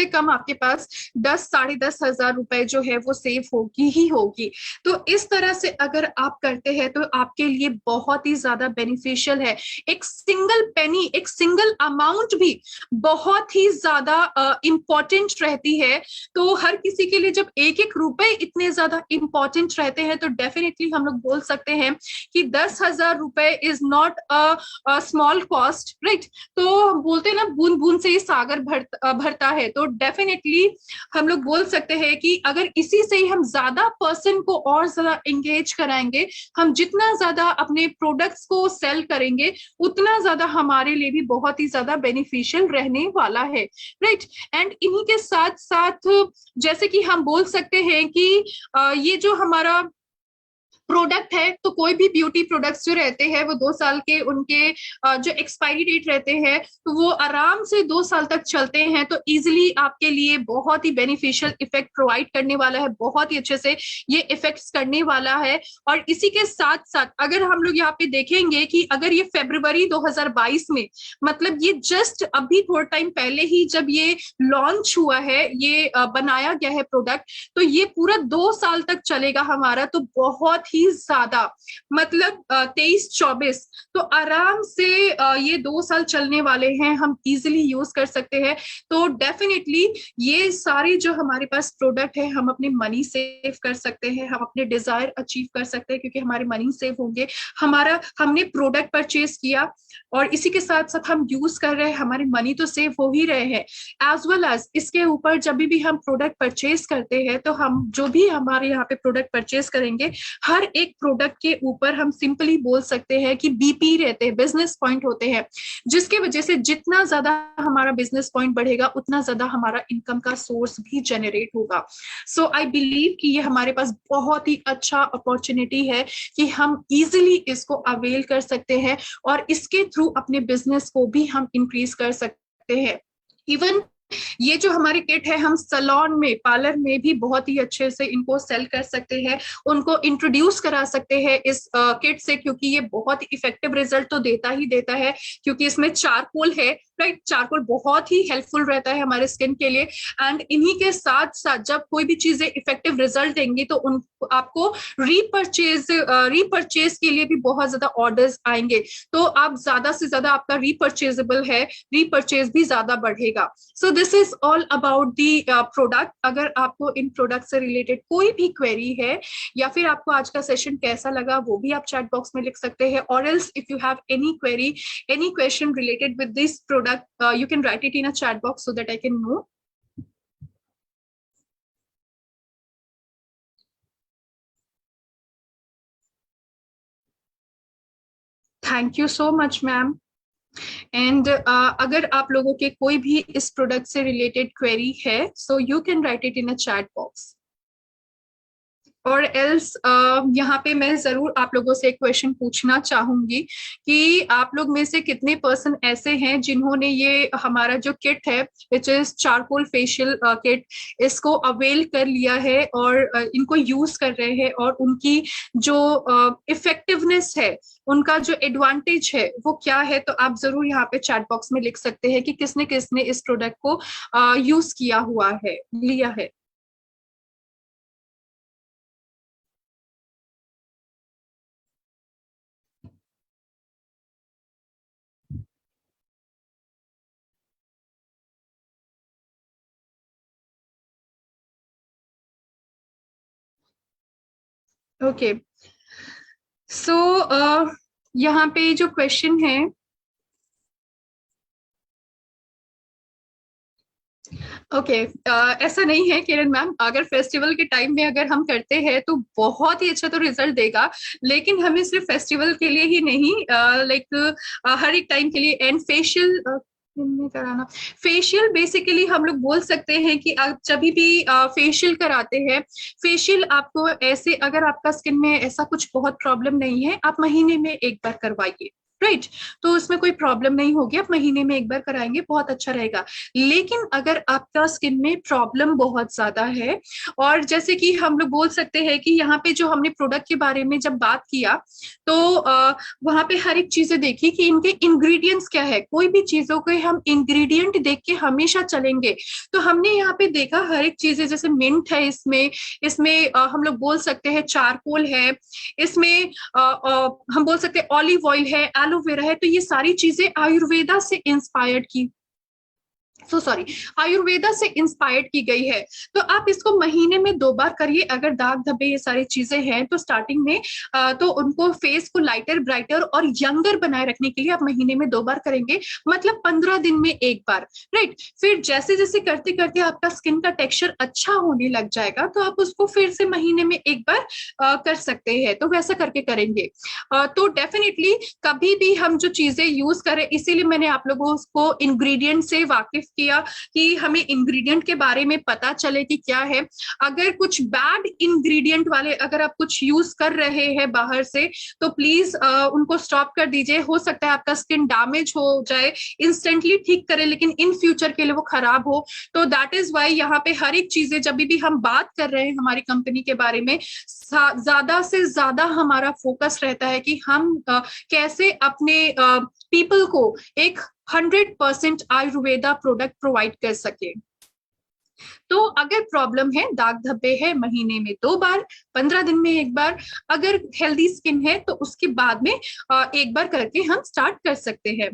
कम आपके पास 10 साढ़े 10 हजार रुपए जो है वो सेव होगी ही होगी। तो इस तरह से अगर आप करते हैं तो आपके लिए बहुत ही ज्यादा बेनिफिशियल है। एक सिंगल पेनी, एक सिंगल अमाउंट भी बहुत ही ज्यादा इंपॉर्टेंट रहती है। तो हर किसी के लिए जब एक एक रुपए इतने ज्यादा इंपॉर्टेंट रहते हैं, तो डेफिनेटली हम लोग बोल सकते हैं कि 10,000 रुपए is not a small cost, right. तो हम बोलते हैं ना, बूंद बूंद से ही सागर भरता है। तो डेफिनेटली हम लोग बोल सकते हैं कि अगर इसी से ही हम ज्यादा पर्सन को और ज्यादा एंगेज कराएंगे, हम जितना ज्यादा अपने प्रोडक्ट्स को सेल करेंगे, उतना ज्यादा हमारे लिए भी बहुत ही ज्यादा बेनिफिशियल रहने वाला है, राइट। एंड इन्हीं के साथ साथ जैसे कि हम बोल सकते हैं कि ये जो हमारा प्रोडक्ट है, तो कोई भी ब्यूटी प्रोडक्ट्स जो रहते हैं वो 2 साल के उनके जो एक्सपायरी डेट रहते हैं, तो वो आराम से 2 साल तक चलते हैं। तो इजिली आपके लिए बहुत ही बेनिफिशियल इफेक्ट प्रोवाइड करने वाला है, बहुत ही अच्छे से ये इफेक्ट्स करने वाला है। और इसी के साथ साथ अगर हम लोग यहाँ पे देखेंगे कि अगर ये फरवरी 2022 में, मतलब ये जस्ट अभी थोड़ा टाइम पहले ही जब ये लॉन्च हुआ है, ये बनाया गया है प्रोडक्ट, तो ये पूरा 2 साल तक चलेगा हमारा। तो बहुत ही ज्यादा, मतलब 23-24, तो आराम से ये 2 साल चलने वाले हैं, हम इजिली यूज कर सकते हैं। तो डेफिनेटली ये सारे जो हमारे पास प्रोडक्ट है, हम अपने मनी सेव कर सकते हैं, हम अपने डिजायर अचीव कर सकते हैं, क्योंकि हमारे मनी सेव होंगे, हमारा हमने प्रोडक्ट परचेज किया और इसी के साथ साथ हम यूज कर रहे हैं, हमारे मनी तो सेव हो ही रहे हैं। एज वेल एज इसके ऊपर जब भी हम प्रोडक्ट परचेज करते हैं, तो हम जो भी हमारे यहाँ पे प्रोडक्ट परचेज करेंगे, हर एक प्रोडक्ट के ऊपर हम सिंपली बोल सकते हैं कि बीपी रहते हैं, बिजनेस पॉइंट होते हैं, जिसकी वजह से जितना ज्यादा हमारा बिजनेस पॉइंट बढ़ेगा, उतना ज्यादा हमारा इनकम का सोर्स भी जनरेट होगा। सो आई बिलीव कि ये हमारे पास बहुत ही अच्छा अपॉर्चुनिटी है कि हम इजिली इसको अवेल कर सकते हैं और इसके थ्रू अपने बिजनेस को भी हम इंक्रीज कर सकते हैं। इवन ये जो हमारी किट है, हम सैलून में, पार्लर में भी बहुत ही अच्छे से इनको सेल कर सकते हैं, उनको इंट्रोड्यूस करा सकते हैं इस किट से, क्योंकि ये बहुत इफेक्टिव रिजल्ट तो देता ही देता है, क्योंकि इसमें चारकोल है, राइट। चारकोल बहुत ही हेल्पफुल रहता है हमारे स्किन के लिए। एंड इन्हीं के साथ साथ जब कोई भी चीजें इफेक्टिव रिजल्ट देंगी, तो उन आपको रीपरचेज के लिए भी बहुत ज्यादा ऑर्डर्स आएंगे, तो आप ज्यादा से ज्यादा आपका रीपरचेजेबल है, रीपरचेज भी ज्यादा बढ़ेगा। सो this is all about the product. अगर आपको इन प्रोडक्ट से रिलेटेड कोई भी क्वेरी है, या फिर आपको आज का सेशन कैसा लगा, वो भी आप चैट बॉक्स में लिख सकते हैं। और else if you have any query, any question related with this product, you can write it in a chat box so that I can know. Thank you so much, ma'am. And अगर आप लोगों के कोई भी इस प्रोडक्ट से रिलेटेड क्वेरी है, so you can write it in a chat box. और एल्स यहाँ पे मैं जरूर आप लोगों से एक क्वेश्चन पूछना चाहूंगी कि आप लोग में से कितने पर्सन ऐसे हैं जिन्होंने ये हमारा जो किट है which is charcoal facial kit, इसको अवेल कर लिया है और इनको यूज कर रहे हैं, और उनकी जो इफेक्टिवनेस है, उनका जो एडवांटेज है वो क्या है। तो आप जरूर यहाँ पे चैट बॉक्स में लिख सकते हैं कि किसने किसने इस प्रोडक्ट को यूज किया हुआ है, लिया है। ओके, सो यहाँ पे जो क्वेश्चन है, ओके ऐसा नहीं है किरण मैम, अगर फेस्टिवल के टाइम में अगर हम करते हैं तो बहुत ही अच्छा तो रिजल्ट देगा, लेकिन हमें सिर्फ फेस्टिवल के लिए ही नहीं, लाइक हर एक टाइम के लिए। एंड फेशियल में कराना, फेशियल बेसिकली हम लोग बोल सकते हैं कि आप जब भी फेशियल कराते हैं, फेशियल आपको ऐसे, अगर आपका स्किन में ऐसा कुछ बहुत प्रॉब्लम नहीं है, आप महीने में एक बार करवाइए, राइट। तो उसमें कोई प्रॉब्लम नहीं होगी, आप महीने में एक बार कराएंगे बहुत अच्छा रहेगा। लेकिन अगर आपका स्किन में प्रॉब्लम बहुत ज्यादा है, और जैसे कि हम लोग बोल सकते हैं कि यहाँ पे जो हमने प्रोडक्ट के बारे में जब बात किया, तो वहां पे हर एक चीजें देखी कि इनके इंग्रेडिएंट्स क्या है। कोई भी चीजों के हम इंग्रेडिएंट देख के हमेशा चलेंगे। तो हमने यहाँ पे देखा हर एक चीजें, जैसे मिंट है इसमें, इसमें हम लोग बोल सकते हैं चारकोल है, इसमें हम बोल सकते हैं ऑलिव ऑयल है, एलोवेरा है। तो ये सारी चीजें आयुर्वेदा से इंस्पायर्ड की, सॉरी, आयुर्वेदा से इंस्पायर्ड की गई है। तो आप इसको महीने में 2 बार करिए। अगर दाग धब्बे ये सारी चीजें हैं तो स्टार्टिंग में तो उनको फेस को लाइटर, ब्राइटर और यंगर बनाए रखने के लिए आप महीने में 2 बार करेंगे, मतलब 15 दिन में एक बार, राइट। फिर जैसे जैसे करते करते आपका स्किन का टेक्सचर अच्छा होने लग जाएगा, तो आप उसको फिर से महीने में एक बार कर सकते हैं। तो वैसा करके करेंगे तो डेफिनेटली कभी भी हम जो चीजें यूज करें, इसीलिए मैंने आप लोगों को इंग्रेडिएंट से वाकिफ किया कि हमें इंग्रेडिएंट के बारे में पता चले कि क्या है। अगर कुछ बैड इंग्रेडिएंट वाले अगर आप कुछ यूज कर रहे हैं बाहर से, तो प्लीज उनको स्टॉप कर दीजिए। हो सकता है आपका स्किन डैमेज हो जाए, इंस्टेंटली ठीक करे लेकिन इन फ्यूचर के लिए वो खराब हो। तो दैट इज वाई यहाँ पे हर एक चीजें जब भी हम बात कर रहे हैं हमारी कंपनी के बारे में, ज्यादा से ज्यादा हमारा फोकस रहता है कि हम कैसे अपने पीपल को एक 100% आयुर्वेदा प्रोडक्ट प्रोवाइड कर सके। तो अगर प्रॉब्लम है, दाग धब्बे है, महीने में 2 बार, 15 दिन में एक बार। अगर हेल्दी स्किन है तो उसके बाद में एक बार करके हम स्टार्ट कर सकते हैं।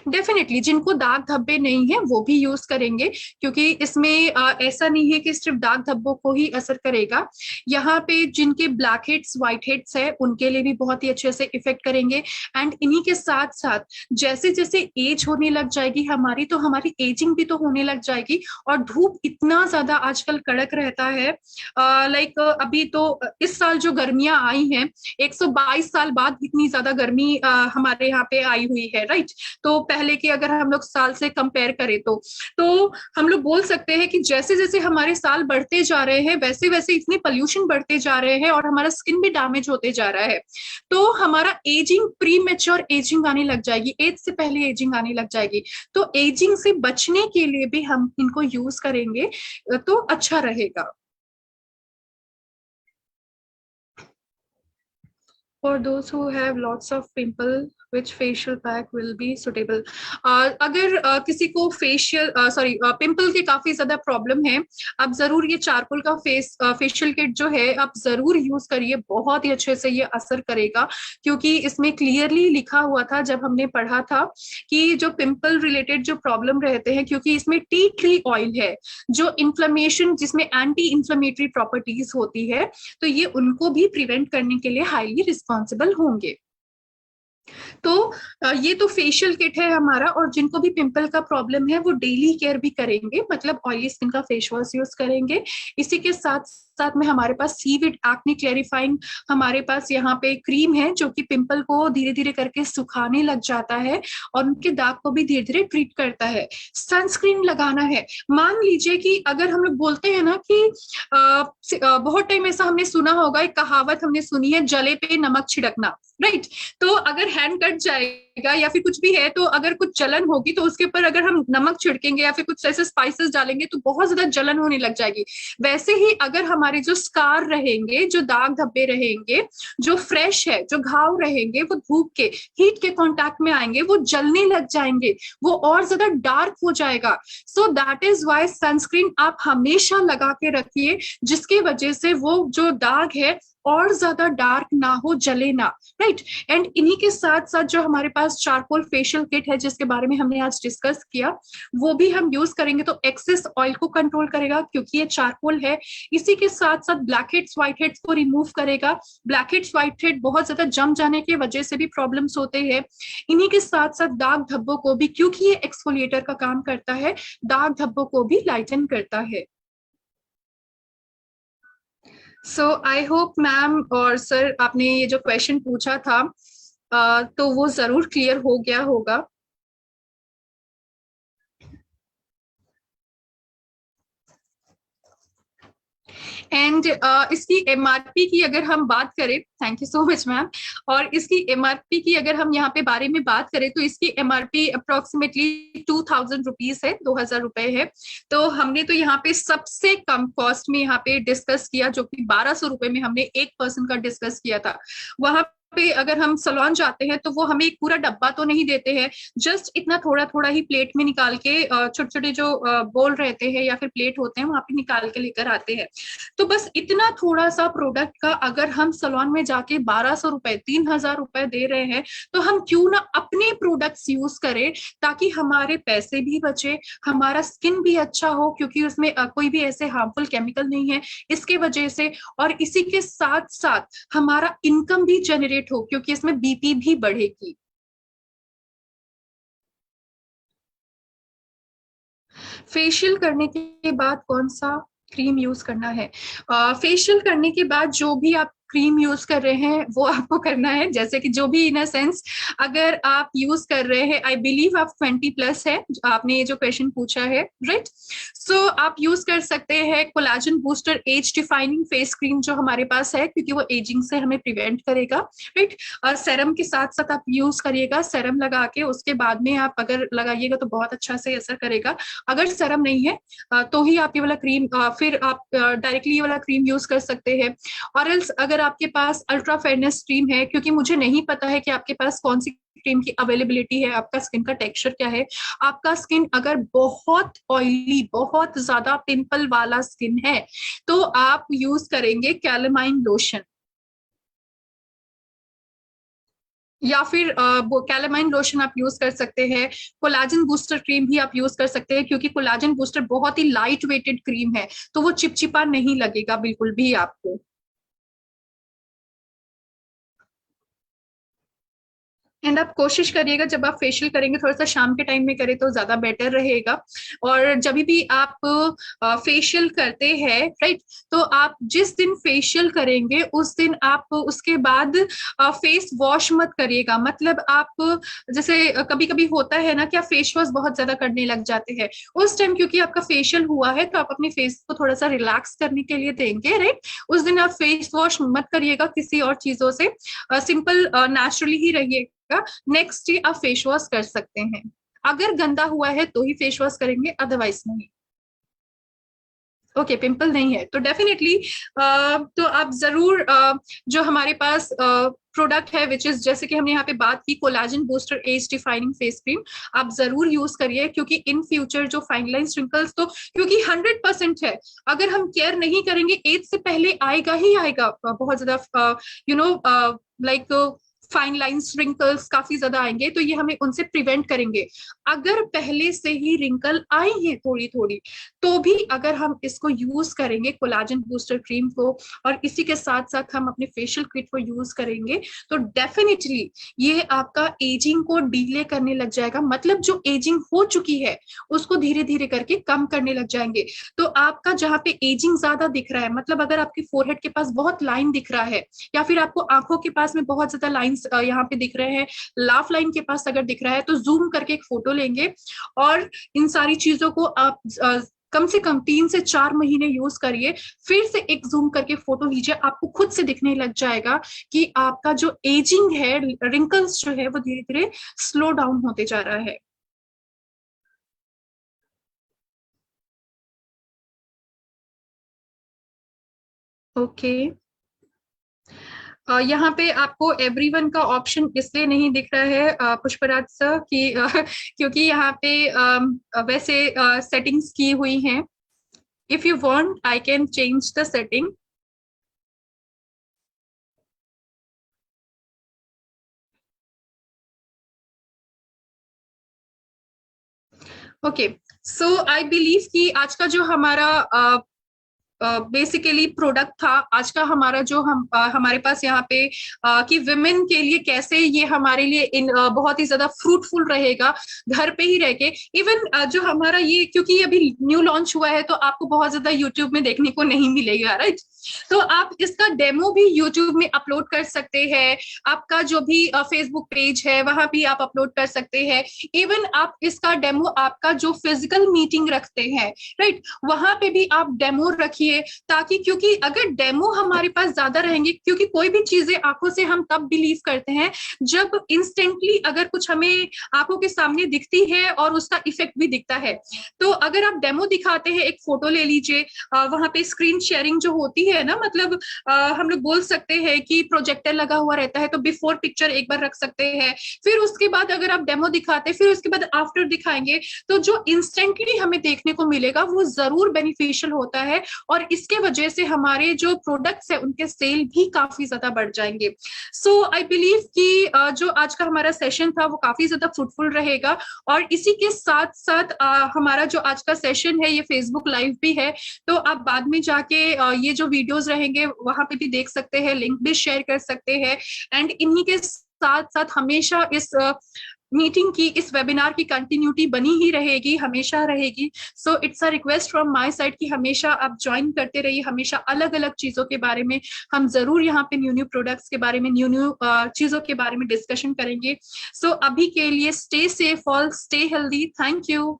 डेफिनेटली जिनको दाग धब्बे नहीं है वो भी यूज करेंगे, क्योंकि इसमें ऐसा नहीं है कि सिर्फ दाग धब्बों को ही असर करेगा। यहाँ पे जिनके ब्लैक हेड्स, व्हाइट हेड्स है, उनके लिए भी बहुत ही अच्छे से इफेक्ट करेंगे। एंड इन्हीं के साथ साथ जैसे जैसे एज होने लग जाएगी हमारी, तो हमारी एजिंग भी तो होने लग जाएगी। और धूप इतना ज्यादा आजकल कड़क रहता है, लाइक अभी तो इस साल जो गर्मियां आई हैं, 122 साल बाद इतनी ज्यादा गर्मी हमारे यहाँ पे आई हुई है, राइट। तो पहले की अगर हम लोग साल से कंपेयर करें तो हम लोग बोल सकते हैं कि जैसे जैसे हमारे साल बढ़ते जा रहे हैं, वैसे वैसे इतने पोल्यूशन बढ़ते जा रहे हैं और हमारा स्किन भी डैमेज होते जा रहा है। तो हमारा एजिंग, प्री मेच्योर एजिंग आने लग जाएगी, एज से पहले एजिंग आने लग जाएगी। तो एजिंग से बचने के लिए भी हम इनको यूज करेंगे तो अच्छा रहेगा। For those who have lots of pimple, which facial pack will be suitable? अगर किसी को फेशियल पिंपल की काफी ज्यादा प्रॉब्लम है, आप जरूर ये चारकोल का फेशियल किट जो है आप जरूर यूज करिए, बहुत ही अच्छे से ये असर करेगा। क्योंकि इसमें क्लियरली लिखा हुआ था जब हमने पढ़ा था कि जो पिंपल रिलेटेड जो प्रॉब्लम रहते हैं, क्योंकि इसमें टी ट्री ऑयल है जो इन्फ्लेमेशन, जिसमें एंटी इन्फ्लेमेटरी प्रॉपर्टीज होती है, तो ये उनको भी प्रिवेंट करने के लिए हाईली रिस्पॉन्सिबल होंगे। तो ये तो फेशियल किट है हमारा। और जिनको भी पिंपल का प्रॉब्लम है वो डेली केयर भी करेंगे, मतलब ऑयली स्किन का फेस वॉश यूज करेंगे। इसी के साथ साथ में हमारे पास सीविड एक्ने क्लेरिफाइंग हमारे पास यहाँ पे क्रीम है, जो कि पिंपल को धीरे धीरे करके सुखाने लग जाता है और उनके दाग को भी धीरे धीरे ट्रीट करता है। सनस्क्रीन लगाना है। मान लीजिए कि अगर हम लोग बोलते हैं ना कि बहुत टाइम ऐसा हमने सुना होगा, एक कहावत हमने सुनी है, जले पे नमक छिड़कना, राइट। तो अगर हैंड कट जाएगा या फिर कुछ भी है, तो अगर कुछ जलन होगी तो उसके ऊपर अगर हम नमक छिड़केंगे या फिर कुछ ऐसे स्पाइसेस डालेंगे तो बहुत ज्यादा जलन होने लग जाएगी। वैसे ही अगर हमारे जो स्कार रहेंगे, जो दाग धब्बे रहेंगे, जो फ्रेश है, जो घाव रहेंगे, वो धूप के हीट के कांटेक्ट में आएंगे, वो जलने लग जाएंगे, वो और ज्यादा डार्क हो जाएगा। So that is why sunscreen आप हमेशा लगा के रखिए, जिसकी वजह से वो जो दाग है और ज्यादा डार्क ना हो, जले ना, राइट। एंड इन्हीं के साथ साथ जो हमारे पास चारकोल फेशियल किट है, जिसके बारे में हमने आज डिस्कस किया, वो भी हम यूज करेंगे तो एक्सेस ऑयल को कंट्रोल करेगा, क्योंकि ये चारकोल है। इसी के साथ साथ ब्लैक हेड्स व्हाइट हेड्स को रिमूव करेगा। ब्लैक हेड्स व्हाइट हेड बहुत ज्यादा जम जाने की वजह से भी प्रॉब्लम्स होते हैं। इन्हीं के साथ साथ दाग धब्बों को भी, क्योंकि ये एक्सफोलिएटर का काम करता है, दाग धब्बों को भी लाइटन करता है। सो आई होप मैम और सर, आपने ये जो क्वेश्चन पूछा था तो वो जरूर क्लियर हो गया होगा। एंड इसकी एमआरपी की अगर हम बात करें, thank you so much ma'am, और इसकी एमआरपी की अगर हम यहाँ पे बारे में बात करें तो इसकी एमआरपी अप्रोक्सीमेटली 2000 रुपीज है, 2000 रुपए है। तो हमने तो यहाँ पे सबसे कम कॉस्ट में यहाँ पे डिस्कस किया, जो कि 1200 रुपए में हमने एक पर्सन का डिस्कस किया था। वहां पे अगर हम सलोन जाते हैं तो वो हमें एक पूरा डब्बा तो नहीं देते हैं, जस्ट इतना थोड़ा थोड़ा ही प्लेट में निकाल के, छोटे छोटे जो बोल रहते हैं या फिर प्लेट होते हैं वहां पे निकाल के लेकर आते हैं। तो बस इतना थोड़ा सा प्रोडक्ट का अगर हम सलोन में जाके 1200 रुपए, 3000 रुपए दे रहे हैं, तो हम क्यों ना अपने प्रोडक्ट्स यूज करें, ताकि हमारे पैसे भी बचे, हमारा स्किन भी अच्छा हो, क्योंकि उसमें कोई भी ऐसे हार्मफुल केमिकल नहीं है इसके वजह से, और इसी के साथ साथ हमारा इनकम भी जनरेट हो, क्योंकि इसमें बीपी भी बढ़ेगी। फेशियल करने के बाद कौन सा क्रीम यूज करना है? फेशियल करने के बाद जो भी आप क्रीम यूज कर रहे हैं वो आपको करना है, जैसे कि जो भी, इन अ सेंस अगर आप यूज कर रहे हैं, आई बिलीव आप 20+ है, आपने ये जो क्वेश्चन पूछा है, राइट। सो आप यूज कर सकते हैं collagen booster age defining face cream, जो हमारे पास है, क्योंकि वो एजिंग से हमें प्रिवेंट करेगा, राइट। और सेरम के साथ साथ आप यूज करिएगा, सेरम लगा के उसके बाद में आप अगर लगाइएगा तो बहुत अच्छा से असर करेगा। अगर सेरम नहीं है तो ही आप ये वाला क्रीम, फिर आप डायरेक्टली ये वाला क्रीम यूज कर सकते हैं। और एल्स अगर आपके पास अल्ट्रा फेयरनेस क्रीम है, क्योंकि मुझे नहीं पता है कि आपके पास कौन सी क्रीम की अवेलेबिलिटी है, आपका स्किन का टेक्सचर क्या है। आपका स्किन अगर बहुत ऑयली, बहुत ज्यादा पिंपल वाला स्किन है, तो आप यूज करेंगे कैलेमाइन लोशन, या फिर वो कैलेमाइन लोशन आप यूज कर सकते हैं। कोलाजन बूस्टर क्रीम भी आप यूज कर सकते हैं, क्योंकि कोलाजन बूस्टर बहुत ही लाइट वेटेड क्रीम है, तो वो चिपचिपा नहीं लगेगा बिल्कुल भी आपको। एंड आप कोशिश करिएगा जब आप फेशियल करेंगे, थोड़ा सा शाम के टाइम में करें तो ज्यादा बेटर रहेगा। और जब भी आप फेशियल करते हैं, राइट, तो आप जिस दिन फेशियल करेंगे उस दिन आप उसके बाद फेस वॉश मत करिएगा। मतलब आप, जैसे कभी कभी होता है ना कि आप फेस वॉश बहुत ज्यादा करने लग जाते हैं, उस टाइम क्योंकि आपका फेशियल हुआ है तो आप अपने फेस को थोड़ा सा रिलैक्स करने के लिए देंगे, राइट। उस दिन आप फेस वॉश मत करिएगा किसी और चीजों से, सिंपल नेचुरली ही रहिएगा। नेक्स्ट डे आप फेस वॉश कर सकते हैं, अगर गंदा हुआ है तो ही फेस वॉश करेंगे, अदरवाइज नहीं। ओके, पिंपल नहीं है तो डेफिनेटली तो आप जरूर जो हमारे पास प्रोडक्ट है, विच इज, जैसे कि हमने यहाँ पे बात की, collagen booster age defining face cream, आप जरूर यूज करिए, क्योंकि इन फ्यूचर जो फाइन लाइन रिंकल्स, तो क्योंकि 100% है, अगर हम केयर नहीं करेंगे एज से पहले आएगा ही आएगा बहुत ज्यादा, you know, like fine lines, wrinkles काफी ज्यादा आएंगे, तो ये हमें उनसे प्रिवेंट करेंगे। अगर पहले से ही रिंकल आई है थोड़ी थोड़ी, तो भी अगर हम इसको यूज करेंगे कोलाजन बूस्टर क्रीम को, और इसी के साथ साथ हम अपने फेशियल किट को यूज करेंगे, तो डेफिनेटली ये आपका एजिंग को डिले करने लग जाएगा। मतलब जो एजिंग हो चुकी है उसको धीरे धीरे करके कम करने लग जाएंगे। तो आपका जहाँ पे एजिंग ज्यादा दिख रहा है, मतलब अगर आपके फोरहेड के पास बहुत लाइन दिख रहा है, या फिर आपको आंखों के पास में बहुत ज्यादा लाइंस यहाँ पे दिख रहे हैं, लाफ लाइन के पास अगर दिख रहा है, तो जूम करके एक फोटो लेंगे और इन सारी चीजों को आप कम से कम 3 से 4 महीने यूज करिए। फिर से एक जूम करके फोटो लीजिए, आपको खुद से दिखने लग जाएगा कि आपका जो एजिंग है, रिंकल्स जो है वो धीरे धीरे स्लो डाउन होते जा रहा है। ओके, यहाँ पे आपको एवरीवन का ऑप्शन इसलिए नहीं दिख रहा है पुष्पराज सर कि क्योंकि यहाँ पे वैसे सेटिंग्स की हुई हैं। If you want I can change the setting. Okay, so I believe कि आज का जो हमारा बेसिकली प्रोडक्ट था, आज का हमारा जो हमारे पास यहाँ पे कि विमेन के लिए कैसे ये हमारे लिए बहुत ही ज्यादा फ्रूटफुल रहेगा घर पे ही रह के। इवन जो हमारा ये, क्योंकि अभी न्यू लॉन्च हुआ है, तो आपको बहुत ज्यादा यूट्यूब में देखने को नहीं मिलेगा, राइट? तो आप इसका डेमो भी यूट्यूब में अपलोड कर सकते हैं, आपका जो भी फेसबुक पेज है वहां भी आप अपलोड कर सकते हैं। इवन आप इसका डेमो, आपका जो फिजिकल मीटिंग रखते हैं, राइट, वहां पे भी आप डेमो रखिए, ताकि, क्योंकि अगर डेमो हमारे पास ज्यादा रहेंगे, क्योंकि कोई भी चीजें आंखों से हम तब बिलीव करते हैं जब इंस्टेंटली अगर कुछ हमें आंखों के सामने दिखती है और उसका इफेक्ट भी दिखता है। तो अगर आप डेमो दिखाते हैं, एक फोटो ले लीजिए, वहां पे स्क्रीन शेयरिंग जो होती है ना, मतलब हम लोग बोल सकते हैं कि प्रोजेक्टर लगा हुआ रहता है, तो बिफोर पिक्चर एक बार रख सकते हैं, फिर उसके बाद अगर आप डेमो दिखाते हैं, फिर उसके बाद आफ्टर दिखाएंगे, तो जो इंस्टेंटली हमें देखने को मिलेगा वो जरूर बेनिफिशियल होता है, और इसके वजह से हमारे जो प्रोडक्ट्स है उनके सेल भी काफी ज्यादा बढ़ जाएंगे। सो आई बिलीव कि जो आज का हमारा सेशन था वो काफी ज्यादा फ्रूटफुल रहेगा, और इसी के साथ साथ हमारा जो आज का सेशन है ये फेसबुक लाइव भी है, तो आप बाद में जाके ये जो वीडियोस रहेंगे वहां पे भी देख सकते हैं, लिंक भी शेयर कर सकते हैं। एंड इन्हीं के साथ साथ हमेशा इस मीटिंग की, इस वेबिनार की कंटिन्यूटी बनी ही रहेगी, हमेशा रहेगी। So it's a request from my side कि हमेशा आप ज्वाइन करते रहिए, हमेशा अलग अलग चीजों के बारे में हम जरूर यहाँ पे न्यू न्यू प्रोडक्ट्स के बारे में, न्यू न्यू चीजों के बारे में डिस्कशन करेंगे। सो अभी के लिए stay safe, all stay healthy, thank you.